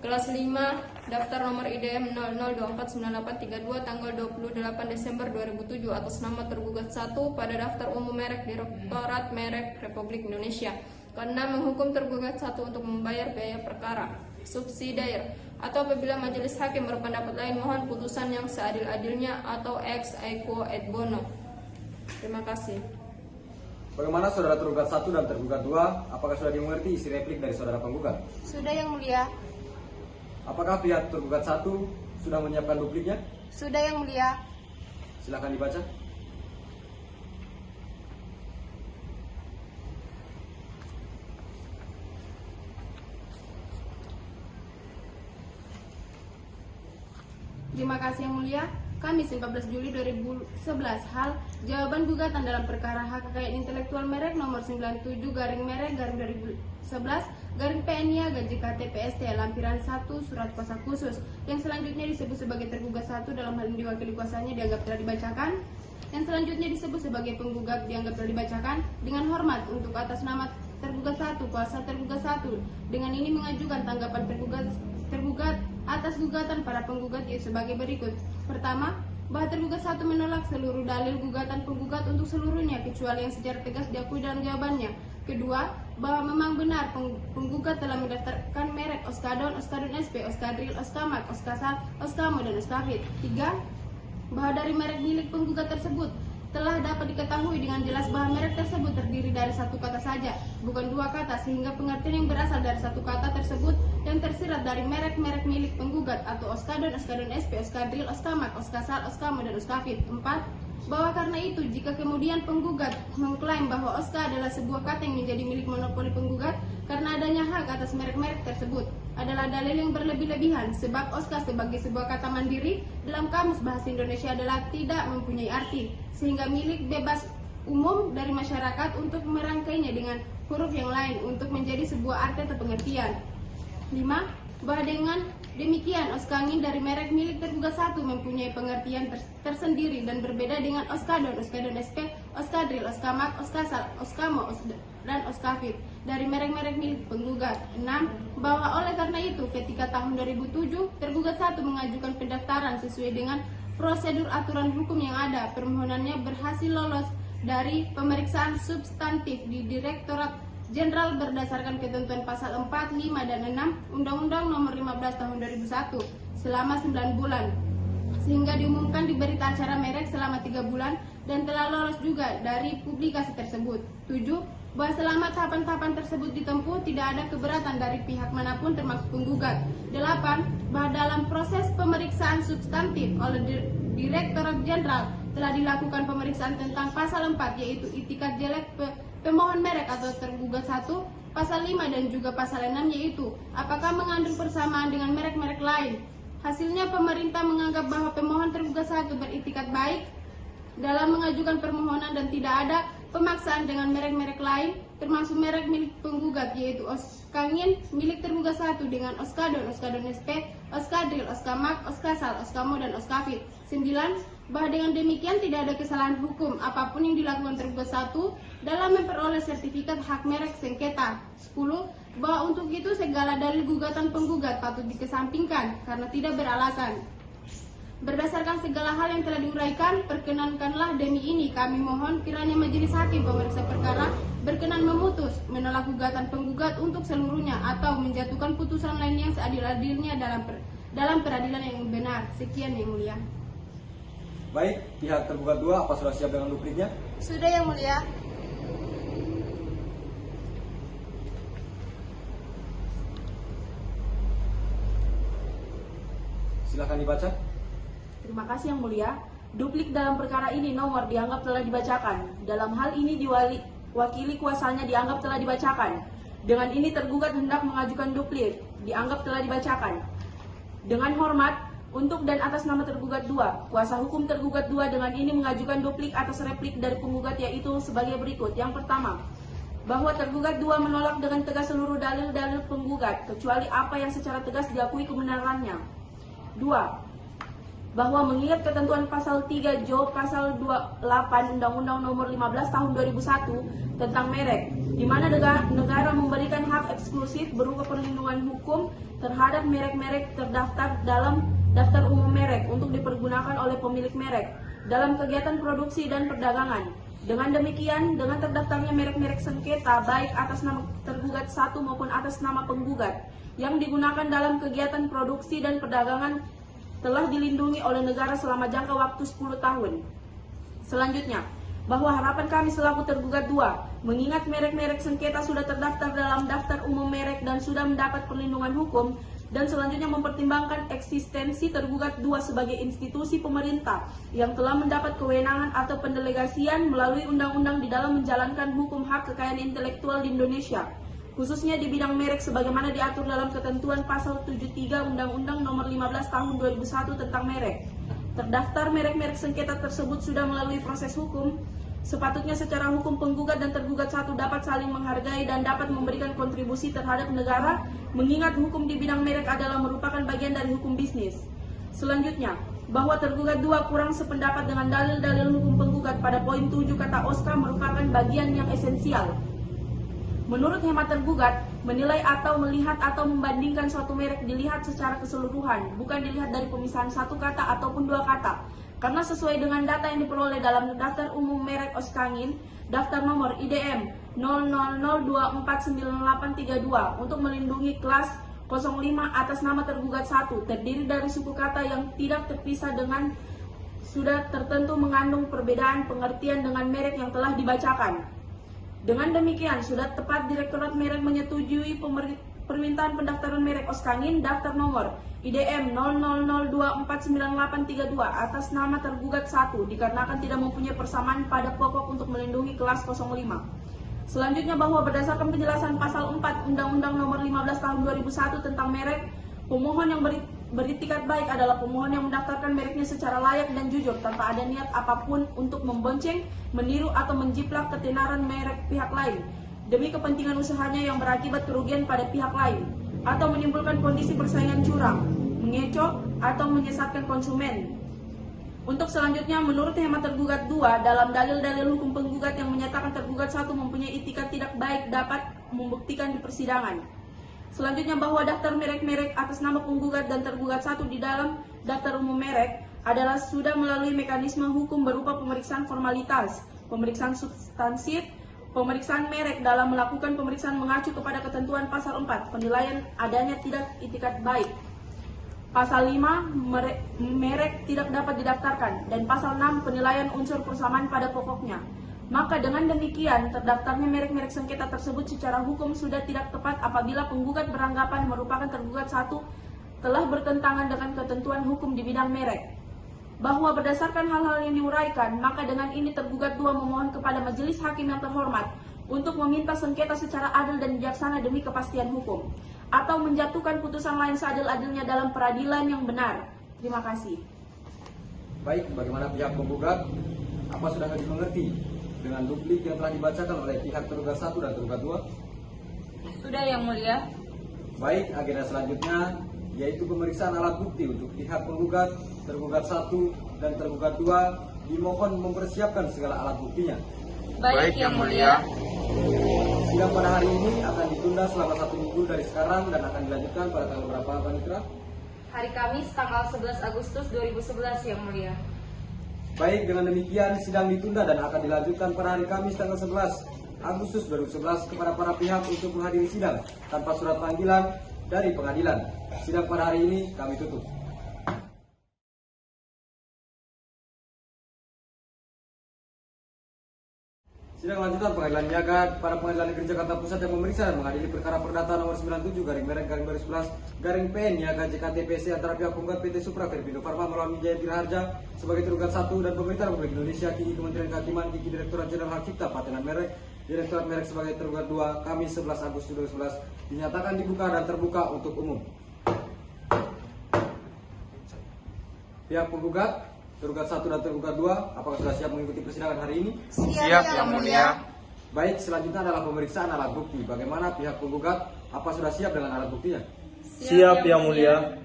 kelas 5 daftar nomor IDM 00249832 tanggal 28 Desember 2007 atas nama tergugat 1 pada daftar umum merek Direktorat Merek Republik Indonesia. Keenam, menghukum tergugat 1 untuk membayar biaya perkara subsidiar atau apabila majelis hakim berpendapat lain mohon putusan yang seadil-adilnya atau ex aequo et bono. Terima kasih. Bagaimana saudara tergugat 1 dan tergugat 2? Apakah sudah dimengerti isi replik dari saudara penggugat? Sudah, Yang Mulia. Apakah pihak tergugat 1 sudah menyiapkan dupliknya? Sudah, Yang Mulia. Silakan dibaca. Terima kasih, Yang Mulia. Kamis 14 Juli 2011 hal jawaban gugatan dalam perkara hak kekayaan intelektual merek nomor 97/merek/2011/PNIA gaji KTPST lampiran 1 surat kuasa khusus yang selanjutnya disebut sebagai tergugat 1 dalam hal ini diwakili kuasanya dianggap telah dibacakan. Yang selanjutnya disebut sebagai penggugat dianggap telah dibacakan. Dengan hormat untuk atas nama tergugat 1 kuasa tergugat 1 dengan ini mengajukan tanggapan tergugat atas gugatan para penggugat yaitu sebagai berikut. Pertama, bahwa tergugat 1 menolak seluruh dalil gugatan penggugat untuk seluruhnya kecuali yang secara tegas diakui dalam jawabannya. Kedua, bahwa memang benar penggugat telah mendaftarkan merek Oskadon, Oskadon SP, Oskadril, Oskamak, Oskasal, Oskamo, dan Oskafit. 3. Bahwa dari merek milik penggugat tersebut telah dapat diketahui dengan jelas bahwa merek tersebut terdiri dari satu kata saja, bukan dua kata, sehingga pengertian yang berasal dari satu kata tersebut yang tersirat dari merek-merek milik penggugat atau Oskadon, Oskadon SP, Oskadril, Oskamak, Oskasal, Oskamo, dan Oskafit. 4. Bahwa karena itu, jika kemudian penggugat mengklaim bahwa Oska adalah sebuah kata yang menjadi milik monopoli penggugat karena adanya hak atas merek-merek tersebut, adalah dalil yang berlebih-lebihan, sebab Oska sebagai sebuah kata mandiri dalam Kamus Bahasa Indonesia adalah tidak mempunyai arti, sehingga milik bebas umum dari masyarakat untuk merangkainya dengan huruf yang lain untuk menjadi sebuah arti atau pengertian. 5. Bahwa dengan Demikian, Oskangin dari merek milik tergugat 1 mempunyai pengertian tersendiri dan berbeda dengan Oskadon, Oskadon SP, Oskadril, Oskamak, Oskasal, Oskamo, dan Oskafit dari merek-merek milik penggugat. 6. Bahwa oleh karena itu, ketika tahun 2007, tergugat 1 mengajukan pendaftaran sesuai dengan prosedur aturan hukum yang ada, permohonannya berhasil lolos dari pemeriksaan substantif di Direktorat Jenderal berdasarkan ketentuan pasal 4, 5, dan 6 Undang-Undang Nomor 15 Tahun 2001 selama 9 bulan, sehingga diumumkan di berita acara merek selama 3 bulan dan telah lolos juga dari publikasi tersebut. 7. Bahwa selama tahapan-tahapan tersebut ditempuh tidak ada keberatan dari pihak manapun termasuk penggugat. 8. Bahwa dalam proses pemeriksaan substantif oleh Direktorat Jenderal telah dilakukan pemeriksaan tentang pasal 4 yaitu itikat jelek pemohon merek atau tergugat 1, pasal 5 dan juga pasal 6 yaitu apakah mengandung persamaan dengan merek-merek lain. Hasilnya pemerintah menganggap bahwa pemohon tergugat 1 beritikat baik dalam mengajukan permohonan dan tidak ada pemaksaan dengan merek-merek lain termasuk merek milik penggugat yaitu Oskangin milik tergugat 1 dengan Oskadon, Oskadon SP, Oskadril, Oskamak, Oskasal, Oskamo, dan Oskafit. 9. Bahwa dengan demikian tidak ada kesalahan hukum apapun yang dilakukan tergugat 1 dalam memperoleh sertifikat hak merek sengketa. 10. Bahwa untuk itu segala dalil gugatan penggugat patut dikesampingkan karena tidak beralasan. Berdasarkan segala hal yang telah diuraikan, perkenankanlah demi ini kami mohon kiranya Majelis Hakim Pemeriksa Perkara berkenan memutus, menolak gugatan penggugat untuk seluruhnya atau menjatuhkan putusan lain yang seadil-adilnya dalam peradilan yang benar. Sekian Yang Mulia. Baik, pihak tergugat 2 apa sudah siap dengan dupliknya? Sudah Yang Mulia. Silakan dibaca. Terima kasih Yang Mulia. Duplik dalam perkara ini nomor dianggap telah dibacakan. Dalam hal ini wakili kuasanya dianggap telah dibacakan. Dengan ini tergugat hendak mengajukan duplik, dianggap telah dibacakan. Dengan hormat, untuk dan atas nama tergugat 2, kuasa hukum tergugat 2 dengan ini mengajukan duplik atas replik dari penggugat yaitu sebagai berikut. Yang pertama, bahwa tergugat 2 menolak dengan tegas seluruh dalil-dalil penggugat kecuali apa yang secara tegas diakui kebenarannya. 2. Bahwa mengingat ketentuan pasal 3 Jo pasal 28 Undang-Undang Nomor 15 Tahun 2001 tentang merek, di mana negara memberikan hak eksklusif berupa perlindungan hukum terhadap merek-merek terdaftar dalam daftar umum merek untuk dipergunakan oleh pemilik merek dalam kegiatan produksi dan perdagangan. Dengan demikian, dengan terdaftarnya merek-merek sengketa baik atas nama tergugat 1 maupun atas nama penggugat yang digunakan dalam kegiatan produksi dan perdagangan telah dilindungi oleh negara selama jangka waktu 10 tahun. Selanjutnya, bahwa harapan kami selaku tergugat 2, mengingat merek-merek sengketa sudah terdaftar dalam daftar umum merek dan sudah mendapat perlindungan hukum, dan selanjutnya mempertimbangkan eksistensi tergugat 2 sebagai institusi pemerintah yang telah mendapat kewenangan atau pendelegasian melalui undang-undang di dalam menjalankan hukum hak kekayaan intelektual di Indonesia, khususnya di bidang merek sebagaimana diatur dalam ketentuan pasal 73 Undang-Undang Nomor 15 Tahun 2001 tentang merek. Terdaftar merek-merek sengketa tersebut sudah melalui proses hukum. Sepatutnya secara hukum penggugat dan tergugat 1 dapat saling menghargai dan dapat memberikan kontribusi terhadap negara, mengingat hukum di bidang merek adalah merupakan bagian dari hukum bisnis. Selanjutnya, bahwa tergugat 2 kurang sependapat dengan dalil-dalil hukum penggugat pada poin 7 kata OSKA merupakan bagian yang esensial. Menurut hemat tergugat, menilai atau melihat atau membandingkan suatu merek dilihat secara keseluruhan, bukan dilihat dari pemisahan satu kata ataupun 2 kata. Karena sesuai dengan data yang diperoleh dalam daftar umum merek Oskangin, daftar nomor IDM 0002499832 untuk melindungi kelas 05 atas nama tergugat 1 terdiri dari suku kata yang tidak terpisah dengan sudah tertentu mengandung perbedaan pengertian dengan merek yang telah dibacakan. Dengan demikian, sudah tepat Direktorat Merek menyetujui permintaan pendaftaran merek Oskangin daftar nomor IDM 0002499832 atas nama tergugat 1 dikarenakan tidak mempunyai persamaan pada pokok untuk melindungi kelas 05. Selanjutnya, bahwa berdasarkan penjelasan pasal 4 Undang-Undang Nomor 15 Tahun 2001 tentang merek, pemohon yang beritikat baik adalah pemohon yang mendaftarkan mereknya secara layak dan jujur tanpa ada niat apapun untuk membonceng, meniru atau menjiplak ketenaran merek pihak lain demi kepentingan usahanya yang berakibat kerugian pada pihak lain atau menimbulkan kondisi persaingan curang. mengecoh, atau menyesatkan konsumen. Untuk selanjutnya, menurut hemat tergugat 2, dalam dalil-dalil hukum penggugat yang menyatakan tergugat 1 mempunyai itikat tidak baik dapat membuktikan di persidangan. Selanjutnya, bahwa daftar merek-merek atas nama penggugat dan tergugat 1 di dalam daftar umum merek adalah sudah melalui mekanisme hukum berupa pemeriksaan formalitas, pemeriksaan substansif, pemeriksaan merek dalam melakukan pemeriksaan mengacu kepada ketentuan pasal 4, penilaian adanya tidak itikat baik. Pasal 5, merek tidak dapat didaftarkan, dan pasal 6, penilaian unsur persamaan pada pokoknya. Maka dengan demikian, terdaftarnya merek-merek sengketa tersebut secara hukum sudah tidak tepat apabila penggugat beranggapan merupakan tergugat 1 telah bertentangan dengan ketentuan hukum di bidang merek. Bahwa berdasarkan hal-hal yang diuraikan, maka dengan ini tergugat 2 memohon kepada majelis hakim yang terhormat untuk meminta sengketa secara adil dan bijaksana demi kepastian hukum, atau menjatuhkan putusan lain seadil-adilnya dalam peradilan yang benar. Terima kasih. Baik, bagaimana pihak penggugat? Apa sudah dimengerti dengan duplik yang telah dibacakan oleh pihak tergugat 1 dan tergugat 2? Sudah, Yang Mulia. Baik, agenda selanjutnya yaitu pemeriksaan alat bukti untuk pihak penggugat, tergugat 1 dan tergugat 2 dimohon mempersiapkan segala alat buktinya. Baik, Yang Mulia. Sidang pada hari ini akan ditunda selama 1 minggu dari sekarang dan akan dilanjutkan pada tanggal berapa, Panitra? Hari Kamis tanggal 11 Agustus 2011, Yang Mulia. Baik, dengan demikian sidang ditunda dan akan dilanjutkan pada hari Kamis tanggal 11 Agustus 2011 kepada para pihak untuk menghadiri sidang tanpa surat panggilan dari pengadilan. Sidang pada hari ini kami tutup. Sidang lanjutan Pengadilan Niaga pada Pengadilan Negeri Jakarta Pusat yang memeriksa dan mengadili perkara perdata nomor 97/11/11 Niaga JKT-PC antara pihak penggugat PT Supra Verbindo Farma melawan Wijaya Tiraharja sebagai tergugat 1 dan pemerintah Republik Indonesia Kiki Kementerian Kehakiman Kiki Direktorat Jenderal Hak Cipta Patenan Merek Direktorat Merek sebagai tergugat 2 Kamis 11 Agustus 2011 dinyatakan dibuka dan terbuka untuk umum. Pihak penggugat tergugat 1 dan tergugat 2, apakah sudah siap mengikuti persidangan hari ini? Siap, Yang Mulia. Baik, selanjutnya adalah pemeriksaan alat bukti. Bagaimana pihak penggugat? Apa sudah siap dengan alat buktinya? Siap, Yang Mulia.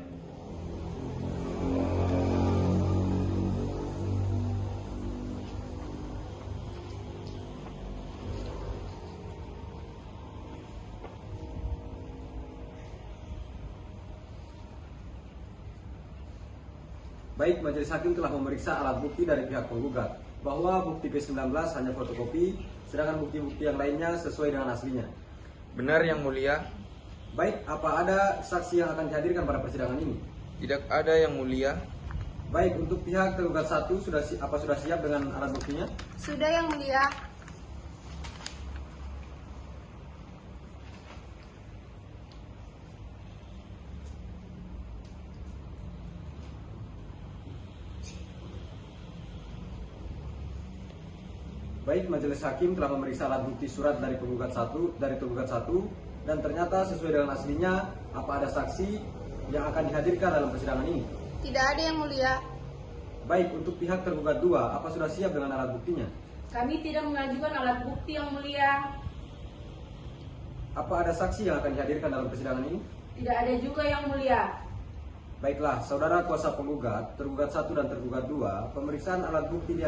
Baik, majelis hakim telah memeriksa alat bukti dari pihak penggugat bahwa bukti P19 hanya fotokopi, sedangkan bukti-bukti yang lainnya sesuai dengan aslinya. Benar, Yang Mulia. Baik, apa ada saksi yang akan dihadirkan pada persidangan ini? Tidak ada, Yang Mulia. Baik, untuk pihak tergugat 1 sudah siap dengan alat buktinya? Sudah, Yang Mulia. Baik, majelis hakim telah memeriksa alat bukti surat dari tergugat 1 dan ternyata sesuai dengan aslinya. Apa ada saksi yang akan dihadirkan dalam persidangan ini? Tidak ada, Yang Mulia. Baik, untuk pihak tergugat 2, apa sudah siap dengan alat buktinya? Kami tidak mengajukan alat bukti, Yang Mulia. Apa ada saksi yang akan dihadirkan dalam persidangan ini? Tidak ada juga, Yang Mulia. Baiklah, saudara kuasa penggugat, tergugat 1 dan tergugat 2, pemeriksaan alat bukti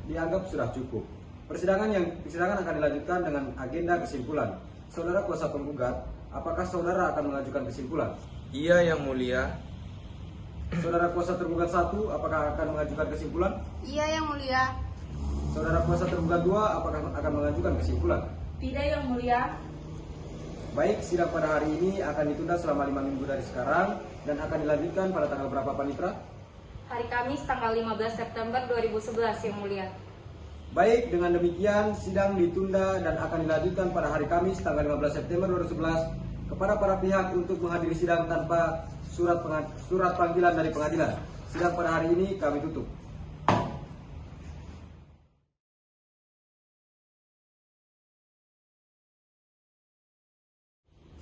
dianggap sudah cukup. Persidangan akan dilanjutkan dengan agenda kesimpulan. Saudara kuasa penggugat, apakah saudara akan mengajukan kesimpulan? Iya, Yang Mulia. Saudara kuasa tergugat 1, apakah akan mengajukan kesimpulan? Iya, Yang Mulia. Saudara kuasa tergugat 2, apakah akan mengajukan kesimpulan? Tidak, Yang Mulia. Baik, sidang pada hari ini akan ditunda selama 5 minggu dari sekarang dan akan dilanjutkan pada tanggal berapa, Panitra? Hari Kamis tanggal 15 September 2011, Yang Mulia. Baik, dengan demikian sidang ditunda dan akan dilanjutkan pada hari Kamis tanggal 15 September 2011 kepada para pihak untuk menghadiri sidang tanpa surat panggilan dari pengadilan. Sidang pada hari ini kami tutup.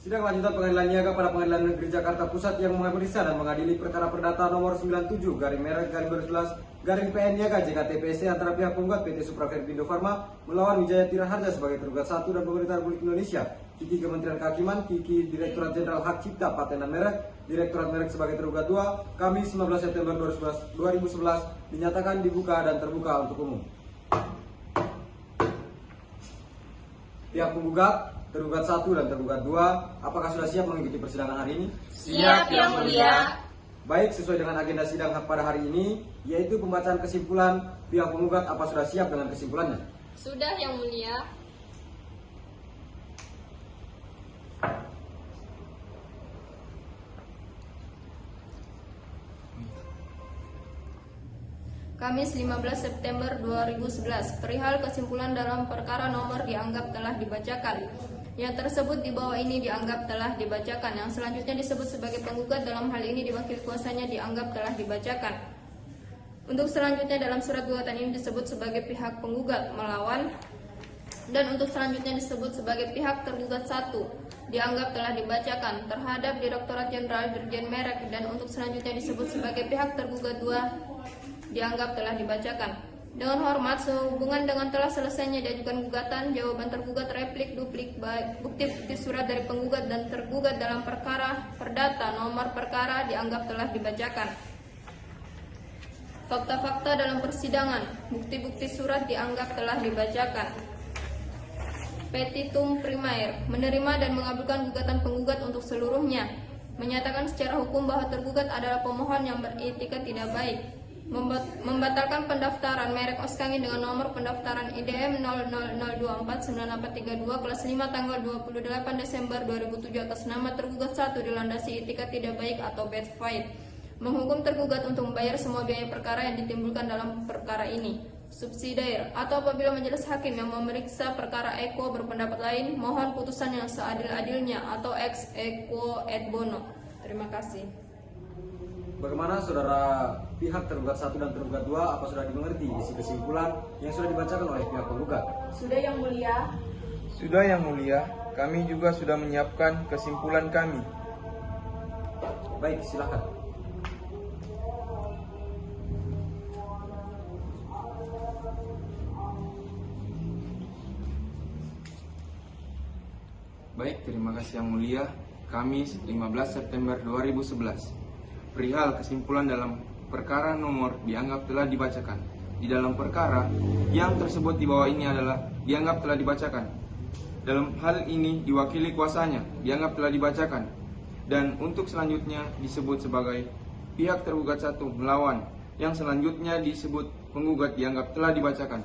Sidang lanjutan Pengadilan Niaga pada Pengadilan Negeri Jakarta Pusat yang memeriksa dan mengadili perkara perdata nomor 97/11/PN Niaga JKT-PC antara pihak penggugat PT Supra Verbindo Farma melawan Wijaya Tiraharja sebagai tergugat 1 dan pemerintah Republik Indonesia Kiki Kementerian Kehakiman, Kiki Direktorat Jenderal Hak Cipta, Paten dan Merek, Direktorat Merek sebagai tergugat 2, Kamis 19 September 2011 dinyatakan dibuka dan terbuka untuk umum. Pihak penggugat, tergugat 1 dan tergugat 2, apakah sudah siap mengikuti persidangan hari ini? Siap, Yang Mulia. Baik, sesuai dengan agenda sidang pada hari ini, yaitu pembacaan kesimpulan, pihak penggugat apa sudah siap dengan kesimpulannya? Sudah, Yang Mulia. Kamis 15 September 2011, perihal kesimpulan dalam perkara nomor dianggap telah dibacakan. Yang tersebut di bawah ini dianggap telah dibacakan. Yang selanjutnya disebut sebagai penggugat dalam hal ini diwakili kuasanya dianggap telah dibacakan. Untuk selanjutnya dalam surat gugatan ini disebut sebagai pihak penggugat melawan. Dan untuk selanjutnya disebut sebagai pihak tergugat 1 dianggap telah dibacakan terhadap Direktorat Jenderal Dirjen Merek. Dan untuk selanjutnya disebut sebagai pihak tergugat 2 dianggap telah dibacakan. Dengan hormat, sehubungan dengan telah selesainya diajukan gugatan, jawaban tergugat, replik, duplik, bukti-bukti surat dari penggugat dan tergugat dalam perkara perdata nomor perkara dianggap telah dibacakan. Fakta-fakta dalam persidangan, bukti-bukti surat dianggap telah dibacakan. Petitum primair, menerima dan mengabulkan gugatan penggugat untuk seluruhnya, menyatakan secara hukum bahwa tergugat adalah pemohon yang beretikat tidak baik, membatalkan pendaftaran merek Oskangin dengan nomor pendaftaran IDM 0002498432 kelas 5 tanggal 28 Desember 2007 atas nama tergugat 1 dilandasi etikat tidak baik atau bad faith, menghukum tergugat untuk membayar semua biaya perkara yang ditimbulkan dalam perkara ini. Subsidiar, atau apabila majelis hakim yang memeriksa perkara equo berpendapat lain, mohon putusan yang seadil-adilnya atau ex equo et bono. Terima kasih. Bagaimana saudara pihak tergugat 1 dan tergugat 2, apa sudah dimengerti isi kesimpulan yang sudah dibacakan oleh pihak penggugat? Sudah, Yang Mulia. Sudah, Yang Mulia. Kami juga sudah menyiapkan kesimpulan kami. Baik, silakan. Baik, terima kasih Yang Mulia. Kamis 15 September 2011. Perihal kesimpulan dalam perkara nomor dianggap telah dibacakan. Di dalam perkara yang tersebut di bawah ini adalah dianggap telah dibacakan. Dalam hal ini diwakili kuasanya dianggap telah dibacakan. Dan untuk selanjutnya disebut sebagai pihak tergugat 1 melawan. Yang selanjutnya disebut penggugat dianggap telah dibacakan.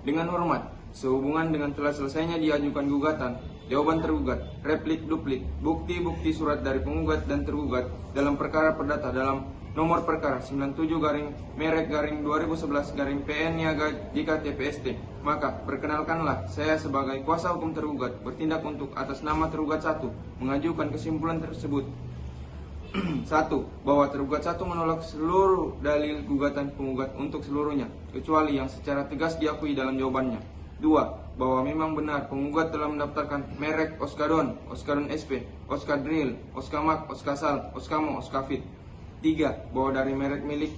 Dengan hormat, sehubungan dengan telah selesainya diajukan gugatan, jawaban tergugat, replik, duplik, bukti-bukti surat dari penggugat dan tergugat dalam perkara perdata dalam nomor perkara 97-merek-2011-PN Niaga JKT-PST. Maka perkenalkanlah saya sebagai kuasa hukum tergugat bertindak untuk atas nama tergugat 1 mengajukan kesimpulan tersebut. 1. Bahwa tergugat 1 menolak seluruh dalil gugatan penggugat untuk seluruhnya, kecuali yang secara tegas diakui dalam jawabannya. 2. Bahwa memang benar penggugat telah mendaftarkan merek Oskadon, Oskadon SP, Oskadril, Oskamak, Oskasal, Oskamo, Oskafit. 3. Bahwa dari merek milik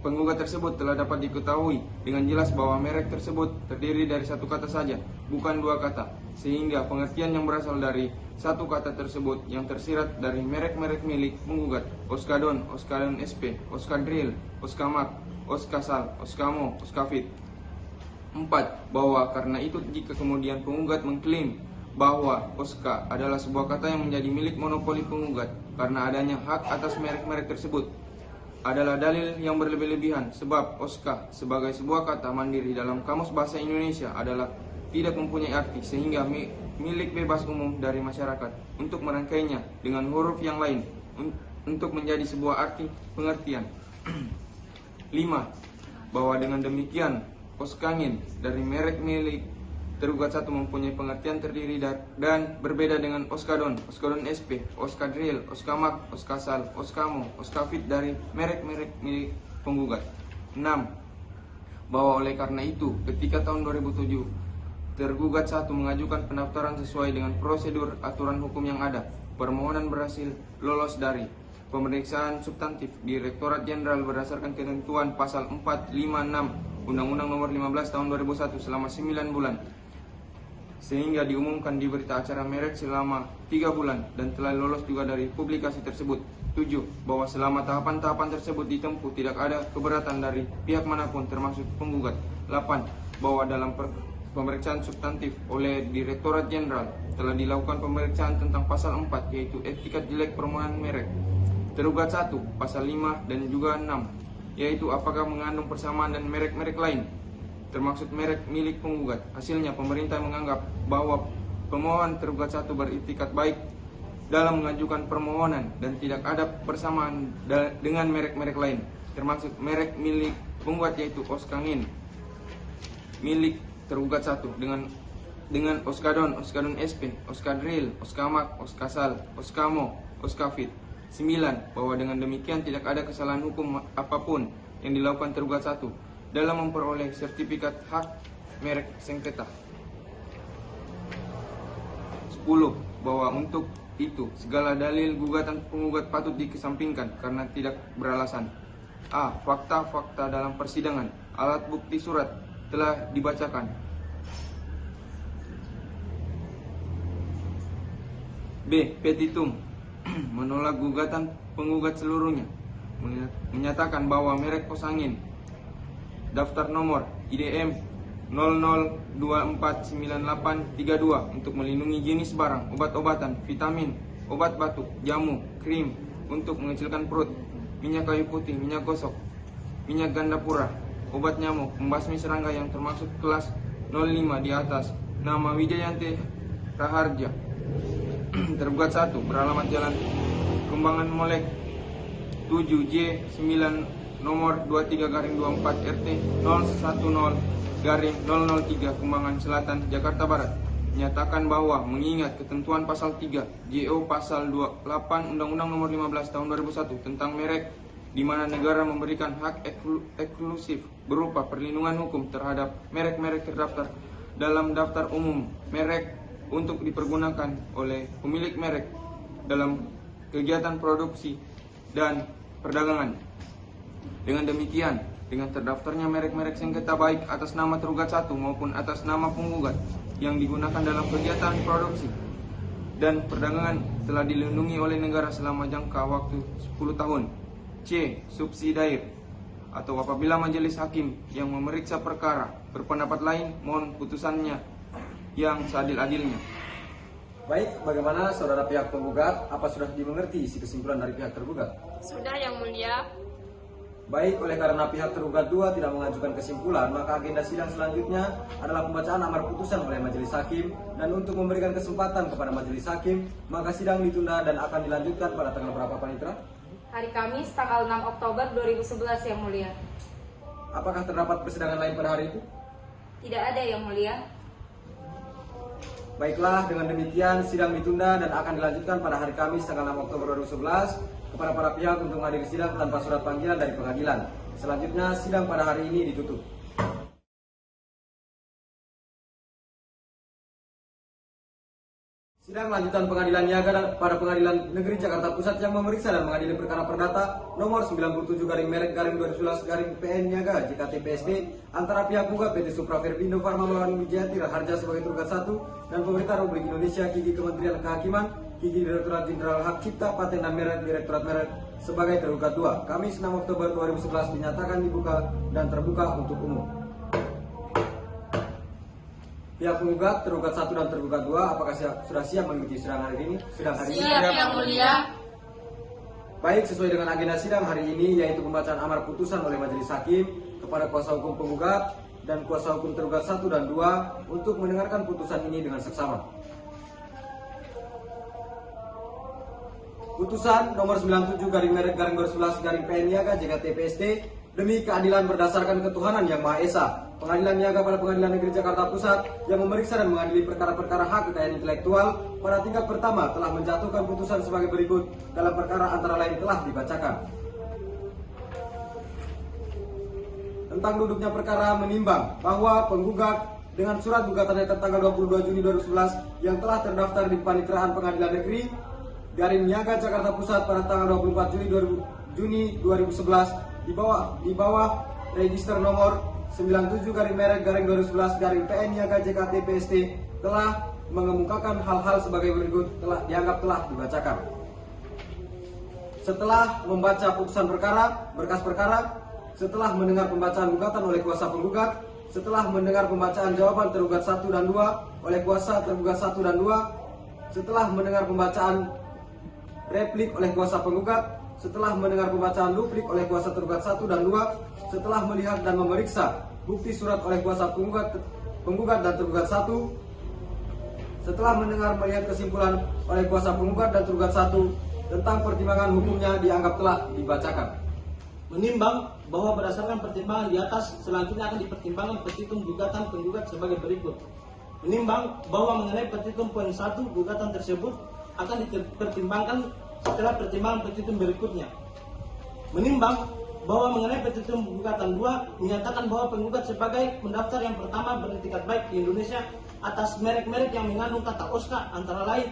penggugat tersebut telah dapat diketahui dengan jelas bahwa merek tersebut terdiri dari satu kata saja, bukan dua kata, sehingga pengertian yang berasal dari satu kata tersebut yang tersirat dari merek-merek milik penggugat, Oskadon, Oskadon SP, Oskadril, Oskamak, Oskasal, Oskamo, Oskafit. 4. Bahwa karena itu jika kemudian penggugat mengklaim bahwa Oska adalah sebuah kata yang menjadi milik monopoli penggugat karena adanya hak atas merek-merek tersebut, adalah dalil yang berlebih-lebihan, sebab Oska sebagai sebuah kata mandiri dalam Kamus Bahasa Indonesia adalah tidak mempunyai arti sehingga milik bebas umum dari masyarakat untuk merangkainya dengan huruf yang lain untuk menjadi sebuah arti pengertian. 5. Bahwa dengan demikian Oskangin dari merek milik tergugat 1 mempunyai pengertian terdiri dan berbeda dengan Oskadon, Oskadon SP, Oskadril, Oskamak, Oskasal, Oskamo, Oskafit dari merek-merek milik penggugat. 6. Bahwa oleh karena itu ketika tahun 2007 tergugat 1 mengajukan pendaftaran sesuai dengan prosedur aturan hukum yang ada, permohonan berhasil lolos dari pemeriksaan substantif Direktorat Jenderal berdasarkan ketentuan pasal 456 Undang-Undang Nomor 15 Tahun 2001 selama 9 bulan. sehingga diumumkan di berita acara merek selama 3 bulan dan telah lolos juga dari publikasi tersebut. 7. Bahwa selama tahapan-tahapan tersebut ditempuh tidak ada keberatan dari pihak manapun termasuk penggugat. 8. Bahwa dalam pemeriksaan substantif oleh Direktorat Jenderal telah dilakukan pemeriksaan tentang pasal 4 yaitu etikat jelek permohonan merek. Tergugat 1, pasal 5 dan juga 6 yaitu apakah mengandung persamaan dan merek-merek lain termaksud merek milik penggugat. Hasilnya pemerintah menganggap bahwa pemohon tergugat 1 beritikat baik dalam mengajukan permohonan dan tidak ada persamaan dengan merek-merek lain termasuk merek milik penggugat yaitu Oskangin milik tergugat 1 dengan Oskadon, Oskadon SP, Oskadril, Oskamak, Oskasal, Oskamo, Oskafit. 9. Bahwa dengan demikian tidak ada kesalahan hukum apapun yang dilakukan tergugat 1 dalam memperoleh sertifikat hak merek sengketa. 10. Bahwa untuk itu segala dalil gugatan penggugat patut dikesampingkan karena tidak beralasan. A. Fakta-fakta dalam persidangan, alat bukti surat telah dibacakan. B. Petitum menolak gugatan penggugat seluruhnya, menyatakan bahwa merek Osangin daftar nomor IDM 00249832 untuk melindungi jenis barang, obat-obatan, vitamin, obat batuk, jamu, krim untuk mengecilkan perut, minyak kayu putih, minyak gosok, minyak gandapura, obat nyamuk, membasmi serangga yang termasuk kelas 05 di atas nama Wijayanti Raharja. Tergugat 1 beralamat Jalan Kembangan Molek 7J9 nomor 23/24 RT 010/003 Kembangan Selatan Jakarta Barat menyatakan bahwa mengingat ketentuan pasal 3 JO pasal 28 Undang-Undang nomor 15 tahun 2001 tentang merek di mana negara memberikan hak eksklusif berupa perlindungan hukum terhadap merek-merek terdaftar dalam daftar umum merek untuk dipergunakan oleh pemilik merek dalam kegiatan produksi dan perdagangan. Dengan demikian, dengan terdaftarnya merek-merek sengketa baik atas nama tergugat 1 maupun atas nama penggugat yang digunakan dalam kegiatan produksi dan perdagangan telah dilindungi oleh negara selama jangka waktu 10 tahun. C. Subsidiar atau apabila majelis hakim yang memeriksa perkara berpendapat lain, mohon putusannya yang seadil-adilnya. Baik, bagaimana saudara pihak penggugat? Apa sudah dimengerti isi kesimpulan dari pihak tergugat? Sudah, Yang Mulia. Baik, oleh karena pihak tergugat 2 tidak mengajukan kesimpulan, maka agenda sidang selanjutnya adalah pembacaan amar putusan oleh majelis hakim. Dan untuk memberikan kesempatan kepada majelis hakim, maka sidang ditunda dan akan dilanjutkan pada tanggal berapa, Panitra? Hari Kamis, tanggal 6 Oktober 2011, Yang Mulia. Apakah terdapat persidangan lain pada hari itu? Tidak ada, Yang Mulia. Baiklah, dengan demikian sidang ditunda dan akan dilanjutkan pada hari Kamis tanggal 6 Oktober 2011 kepada para pihak untuk menghadiri sidang tanpa surat panggilan dari pengadilan. Selanjutnya sidang pada hari ini ditutup. Sidang lanjutan pengadilan niaga pada Pengadilan Negeri Jakarta Pusat yang memeriksa dan mengadili perkara perdata nomor 97/2011/PN Niaga JKT-PSD antara pihak penggugat PT Supra Verbindo Farma melawan Wijayanti Raharja sebagai tergugat 1 dan pemerintah Republik Indonesia Kiki Kementerian Kehakiman Kiki Direktorat Jenderal Hak Cipta Paten dan Merek Direktorat Merek sebagai tergugat 2. Kamis 6 Oktober 2011 dinyatakan dibuka dan terbuka untuk umum. Pihak penggugat, tergugat 1 dan tergugat 2, apakah sudah siap mengikuti sidang hari ini? Siap, Yang Mulia. Baik, sesuai dengan agenda sidang hari ini, yaitu pembacaan amar putusan oleh majelis hakim kepada kuasa hukum penggugat dan kuasa hukum tergugat 1 dan 2 untuk mendengarkan putusan ini dengan seksama. Putusan nomor 97/11/PN Niaga JKT-PSD demi keadilan berdasarkan ketuhanan yang Maha Esa. Pengadilan Niaga pada Pengadilan Negeri Jakarta Pusat yang memeriksa dan mengadili perkara-perkara hak kekayaan intelektual pada tingkat pertama telah menjatuhkan putusan sebagai berikut dalam perkara antara lain telah dibacakan. Tentang duduknya perkara menimbang bahwa penggugat dengan surat gugatannya tertanggal 22 Juni 2011 yang telah terdaftar di Paniteraan Pengadilan Negeri Garing Niaga Jakarta Pusat pada tanggal 24 Juni 2011 di bawah register nomor 97/2011/PN Niaga JKT-PSD telah mengemukakan hal-hal sebagai berikut dianggap telah dibacakan. Setelah membaca putusan perkara, berkas perkara, setelah mendengar pembacaan gugatan oleh kuasa penggugat, setelah mendengar pembacaan jawaban tergugat 1 dan 2 oleh kuasa tergugat 1 dan 2, setelah mendengar pembacaan replik oleh kuasa penggugat, setelah mendengar pembacaan duplik oleh kuasa tergugat 1 dan 2, setelah melihat dan memeriksa bukti surat oleh kuasa penggugat dan tergugat 1, setelah mendengar melihat kesimpulan oleh kuasa penggugat dan tergugat 1 tentang pertimbangan hukumnya dianggap telah dibacakan. Menimbang bahwa berdasarkan pertimbangan di atas, selanjutnya akan dipertimbangkan petitum gugatan penggugat sebagai berikut. Menimbang bahwa mengenai petitum poin 1, gugatan tersebut akan dipertimbangkan setelah pertimbangan petitum berikutnya. Menimbang bahwa mengenai petitum gugatan 2, menyatakan bahwa penggugat sebagai pendaftar yang pertama beretikat baik di Indonesia atas merek-merek yang mengandung kata OSKA, antara lain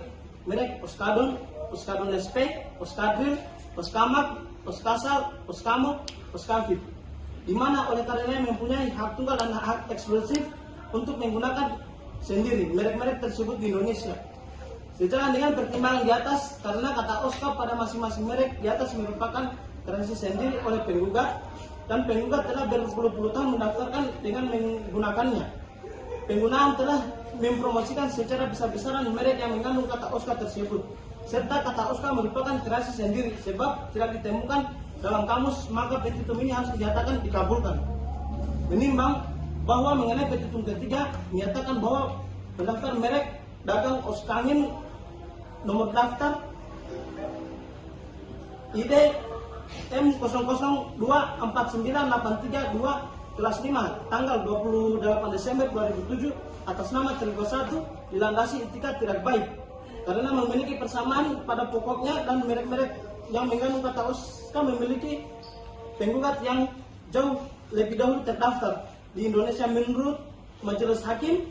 merek Oskadon, Oskadon SP, Oskadril, Oskamak, Oskasal, Oskamo, Oskavit, di mana oleh karenanya mempunyai hak tunggal dan hak eksklusif untuk menggunakan sendiri merek-merek tersebut di Indonesia. Sejalan dengan pertimbangan di atas, karena kata OSKA pada masing-masing merek di atas merupakan kreasi sendiri oleh penggugat, dan penggugat telah berpuluh-puluh tahun mendaftarkan dengan menggunakannya. Penggunaan telah mempromosikan secara besar-besaran merek yang mengandung kata OSKA tersebut, serta kata OSKA merupakan kreasi sendiri sebab tidak ditemukan dalam kamus, maka petitum ini harus dinyatakan dikabulkan. Menimbang bahwa mengenai petitum ketiga menyatakan bahwa pendaftar merek dagang Oskangin nomor daftar ID M00249832 kelas 5 tanggal 28 Desember 2007 atas nama tergugat 1 dilandasi etikat tidak baik karena memiliki persamaan pada pokoknya, dan merek-merek yang mengandung kata OSKA memiliki penggugat yang jauh lebih dahulu terdaftar di Indonesia menurut majelis hakim,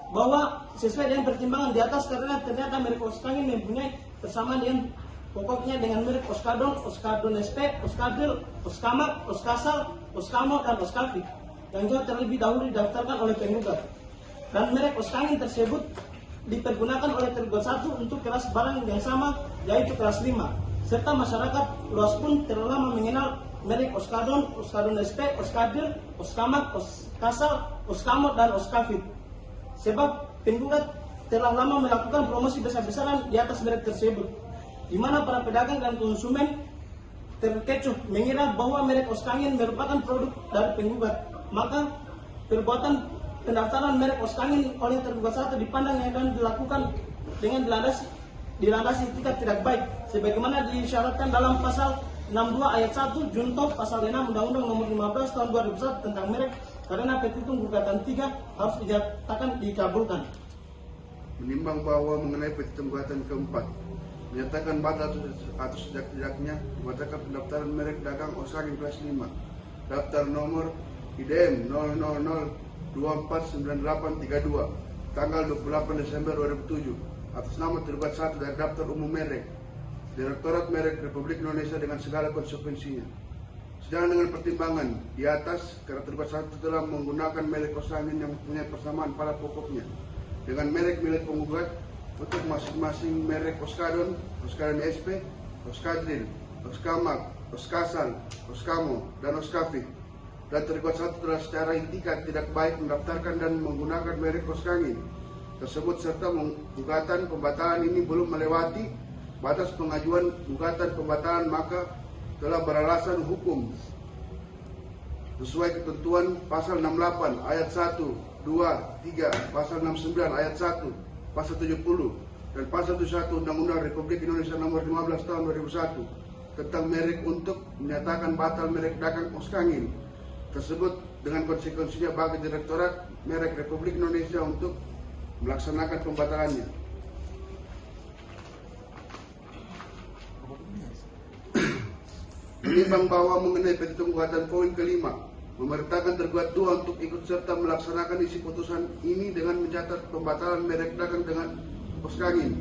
bahwa sesuai dengan pertimbangan di atas karena ternyata merek OSKA ini mempunyai persamaan dengan pokoknya dengan merek Oskadon, Oskadon SP, Oskadril, Oskamak, Oskasal, Oskamo, dan Oskavit yang jauh terlebih dahulu didaftarkan oleh penggugat, dan merek OSKA tersebut dipergunakan oleh tergugat 1 untuk kelas barang yang sama, yaitu kelas 5, serta masyarakat luas pun telah lama mengenal merek Oskadon, Oskadon SP, Oskadril, Oskamak, Oskasal, Oskamo, dan Oskavit, sebab penggugat telah lama melakukan promosi besar-besaran di atas merek tersebut, di mana para pedagang dan konsumen terkecoh mengira bahwa merek Oskangin merupakan produk dari penggugat. Maka perbuatan pendaftaran merek Oskangin oleh tergugat 1 dipandang dan dilakukan dengan dilandasi etikat tidak baik sebagaimana disyaratkan dalam pasal 62 ayat 1 junto pasal 6 Undang-Undang Nomor 15 Tahun 2001 tentang merek, karena petitum gugatan 3 harus dinyatakan dikabulkan. Menimbang bahwa mengenai petitum gugatan keempat menyatakan batal atau setidak-tidaknya membatalkan pendaftaran merek dagang Oskangin kelas 5 daftar nomor IDM 0002498832 tanggal 28 Desember 2007 atas nama tergugat 1 dari daftar umum merek Direktorat Merek Republik Indonesia dengan segala konsekuensinya. Sedang dengan pertimbangan di atas, karena tergugat 1 telah menggunakan merek Oskangin yang mempunyai persamaan pada pokoknya dengan merek milik penggugat untuk masing-masing merek Oskadon, Oskadon SP, Oskadril, Oskamak, Oskasal, Oskamo, dan Oskavit, dan tergugat 1 telah secara etikat tidak baik mendaftarkan dan menggunakan merek Oskangin tersebut, serta gugatan pembatalan ini belum melewati batas pengajuan gugatan pembatalan, maka telah beralasan hukum sesuai ketentuan pasal 68 ayat 1, 2, 3, pasal 69 ayat 1, pasal 70 dan pasal 71 Undang-Undang Republik Indonesia Nomor 15 Tahun 2001 tentang merek untuk menyatakan batal merek dagang Oskangin tersebut dengan konsekuensinya bagi Direktorat Merek Republik Indonesia untuk melaksanakan pembatalannya. Menimbang bahwa mengenai petitum gugatan poin kelima memerintahkan tergugat 2 untuk ikut serta melaksanakan isi putusan ini dengan mencatat pembatalan merek dagang dengan Oskangin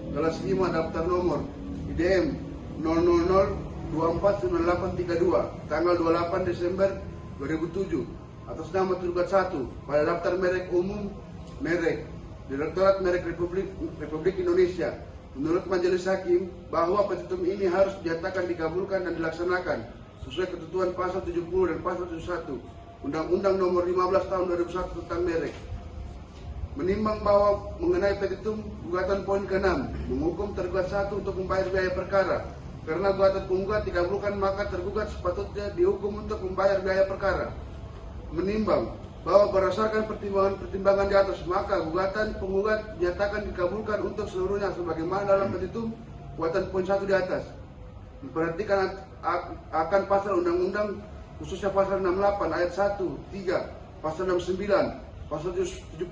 kelas 5 daftar nomor IDM 00249832 tanggal 28 Desember 2007 atas nama tergugat 1 pada daftar merek umum merek Direktorat Merek Republik Indonesia. Menurut Majelis Hakim bahwa petitum ini harus dinyatakan dikabulkan dan dilaksanakan sesuai ketentuan pasal 70 dan pasal 71 Undang-Undang Nomor 15 Tahun 2001 tentang merek. Menimbang bahwa mengenai petitum gugatan poin ke-6 menghukum tergugat 1 untuk membayar biaya perkara. Karena gugatan penggugat dikabulkan, maka tergugat sepatutnya dihukum untuk membayar biaya perkara. Menimbang bahwa berdasarkan pertimbangan di atas, maka gugatan penggugat dinyatakan dikabulkan untuk seluruhnya sebagaimana dalam petitum gugatan poin 1 di atas. Memperhatikan akan pasal undang-undang khususnya pasal 68 ayat 1, 3, pasal 69, pasal 71,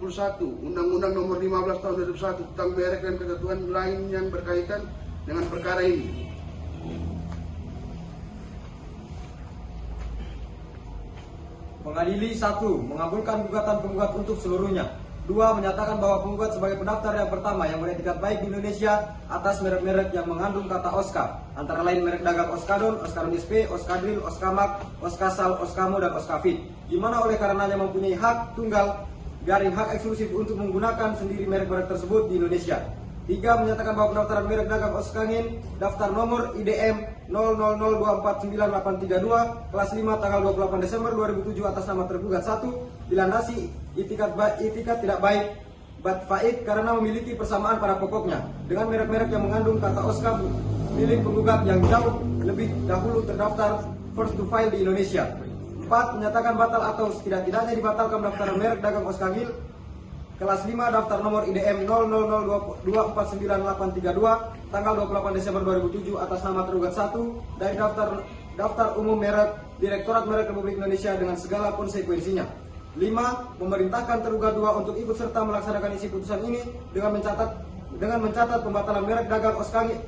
Undang-Undang Nomor 15 Tahun 2001 tentang merek dan ketentuan lain yang berkaitan dengan perkara ini. Mengadili 1. Mengabulkan gugatan penggugat untuk seluruhnya. 2. Menyatakan bahwa penggugat sebagai pendaftar yang pertama yang beretikat baik di Indonesia atas merek-merek yang mengandung kata OSKA, antara lain merek dagang Oskadon, Oskadon SP, Oskadril, Oskamak, Oskasal, Oskamo, dan Oskafit, di mana oleh karenanya mempunyai hak tunggal garing hak eksklusif untuk menggunakan sendiri merek-merek tersebut di Indonesia. 3. Menyatakan bahwa pendaftaran merek dagang Oskangin daftar nomor IDM 00249832 kelas 5 tanggal 28 Desember 2007 atas nama tergugat 1 dilandasi itikat tidak baik but faid karena memiliki persamaan pada pokoknya dengan merek-merek yang mengandung kata OSKA milik penggugat yang jauh lebih dahulu terdaftar first to file di Indonesia. 4. Menyatakan batal atau setidak-tidaknya dibatalkan pendaftaran merek dagang Oskangil kelas 5 daftar nomor IDM 00249832 tanggal 28 Desember 2007 atas nama tergugat 1 dari daftar umum merek Direktorat Merek Republik Indonesia dengan segala konsekuensinya. 5. Memerintahkan tergugat 2 untuk ikut serta melaksanakan isi putusan ini dengan mencatat pembatalan merek dagang Oskangin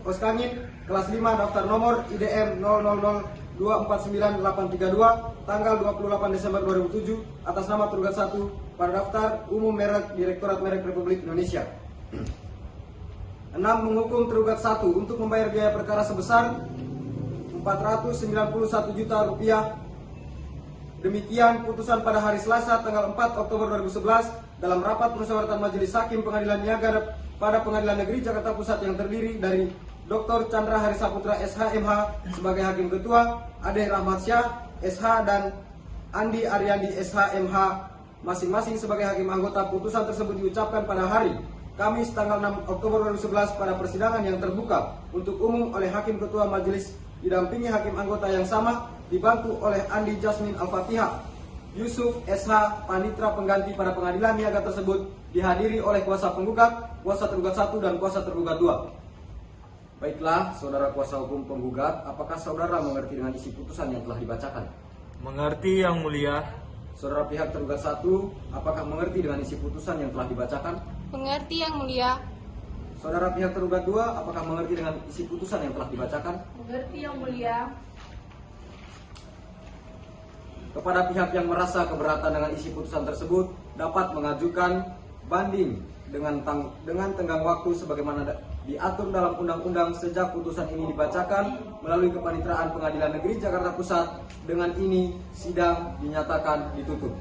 kelas 5 daftar nomor IDM 00249832 tanggal 28 Desember 2007 atas nama tergugat 1 pada daftar umum merek Direktorat Merek Republik Indonesia. 6. Menghukum tergugat 1 untuk membayar biaya perkara sebesar Rp491 juta. Demikian putusan pada hari Selasa tanggal 4 Oktober 2011 dalam rapat musyawaratan Majelis Hakim Pengadilan Niaga pada Pengadilan Negeri Jakarta Pusat yang terdiri dari Dr. Chandra Harisaputra SH.MH sebagai Hakim Ketua, Ade Rahmat Syah SH dan Andi Ariandi SH.MH masing-masing sebagai Hakim Anggota. Putusan tersebut diucapkan pada hari Kamis tanggal 6 Oktober 2011 pada persidangan yang terbuka untuk umum oleh Hakim Ketua Majelis didampingi Hakim Anggota yang sama dibantu oleh Andi Jasmin Al-Fatihah, Yusuf SH Panitra pengganti pada pengadilan niaga tersebut dihadiri oleh kuasa penggugat, kuasa tergugat 1 dan kuasa tergugat 2. Baiklah, saudara kuasa hukum penggugat, apakah saudara mengerti dengan isi putusan yang telah dibacakan? Mengerti, Yang Mulia. Saudara pihak tergugat 1, apakah mengerti dengan isi putusan yang telah dibacakan? Mengerti, Yang Mulia. Saudara pihak tergugat 2, apakah mengerti dengan isi putusan yang telah dibacakan? Mengerti, Yang Mulia. Kepada pihak yang merasa keberatan dengan isi putusan tersebut dapat mengajukan banding dengan tenggang waktu sebagaimana diatur dalam undang-undang sejak putusan ini dibacakan melalui Kepanitraan Pengadilan Negeri Jakarta Pusat. Dengan ini sidang dinyatakan ditutup.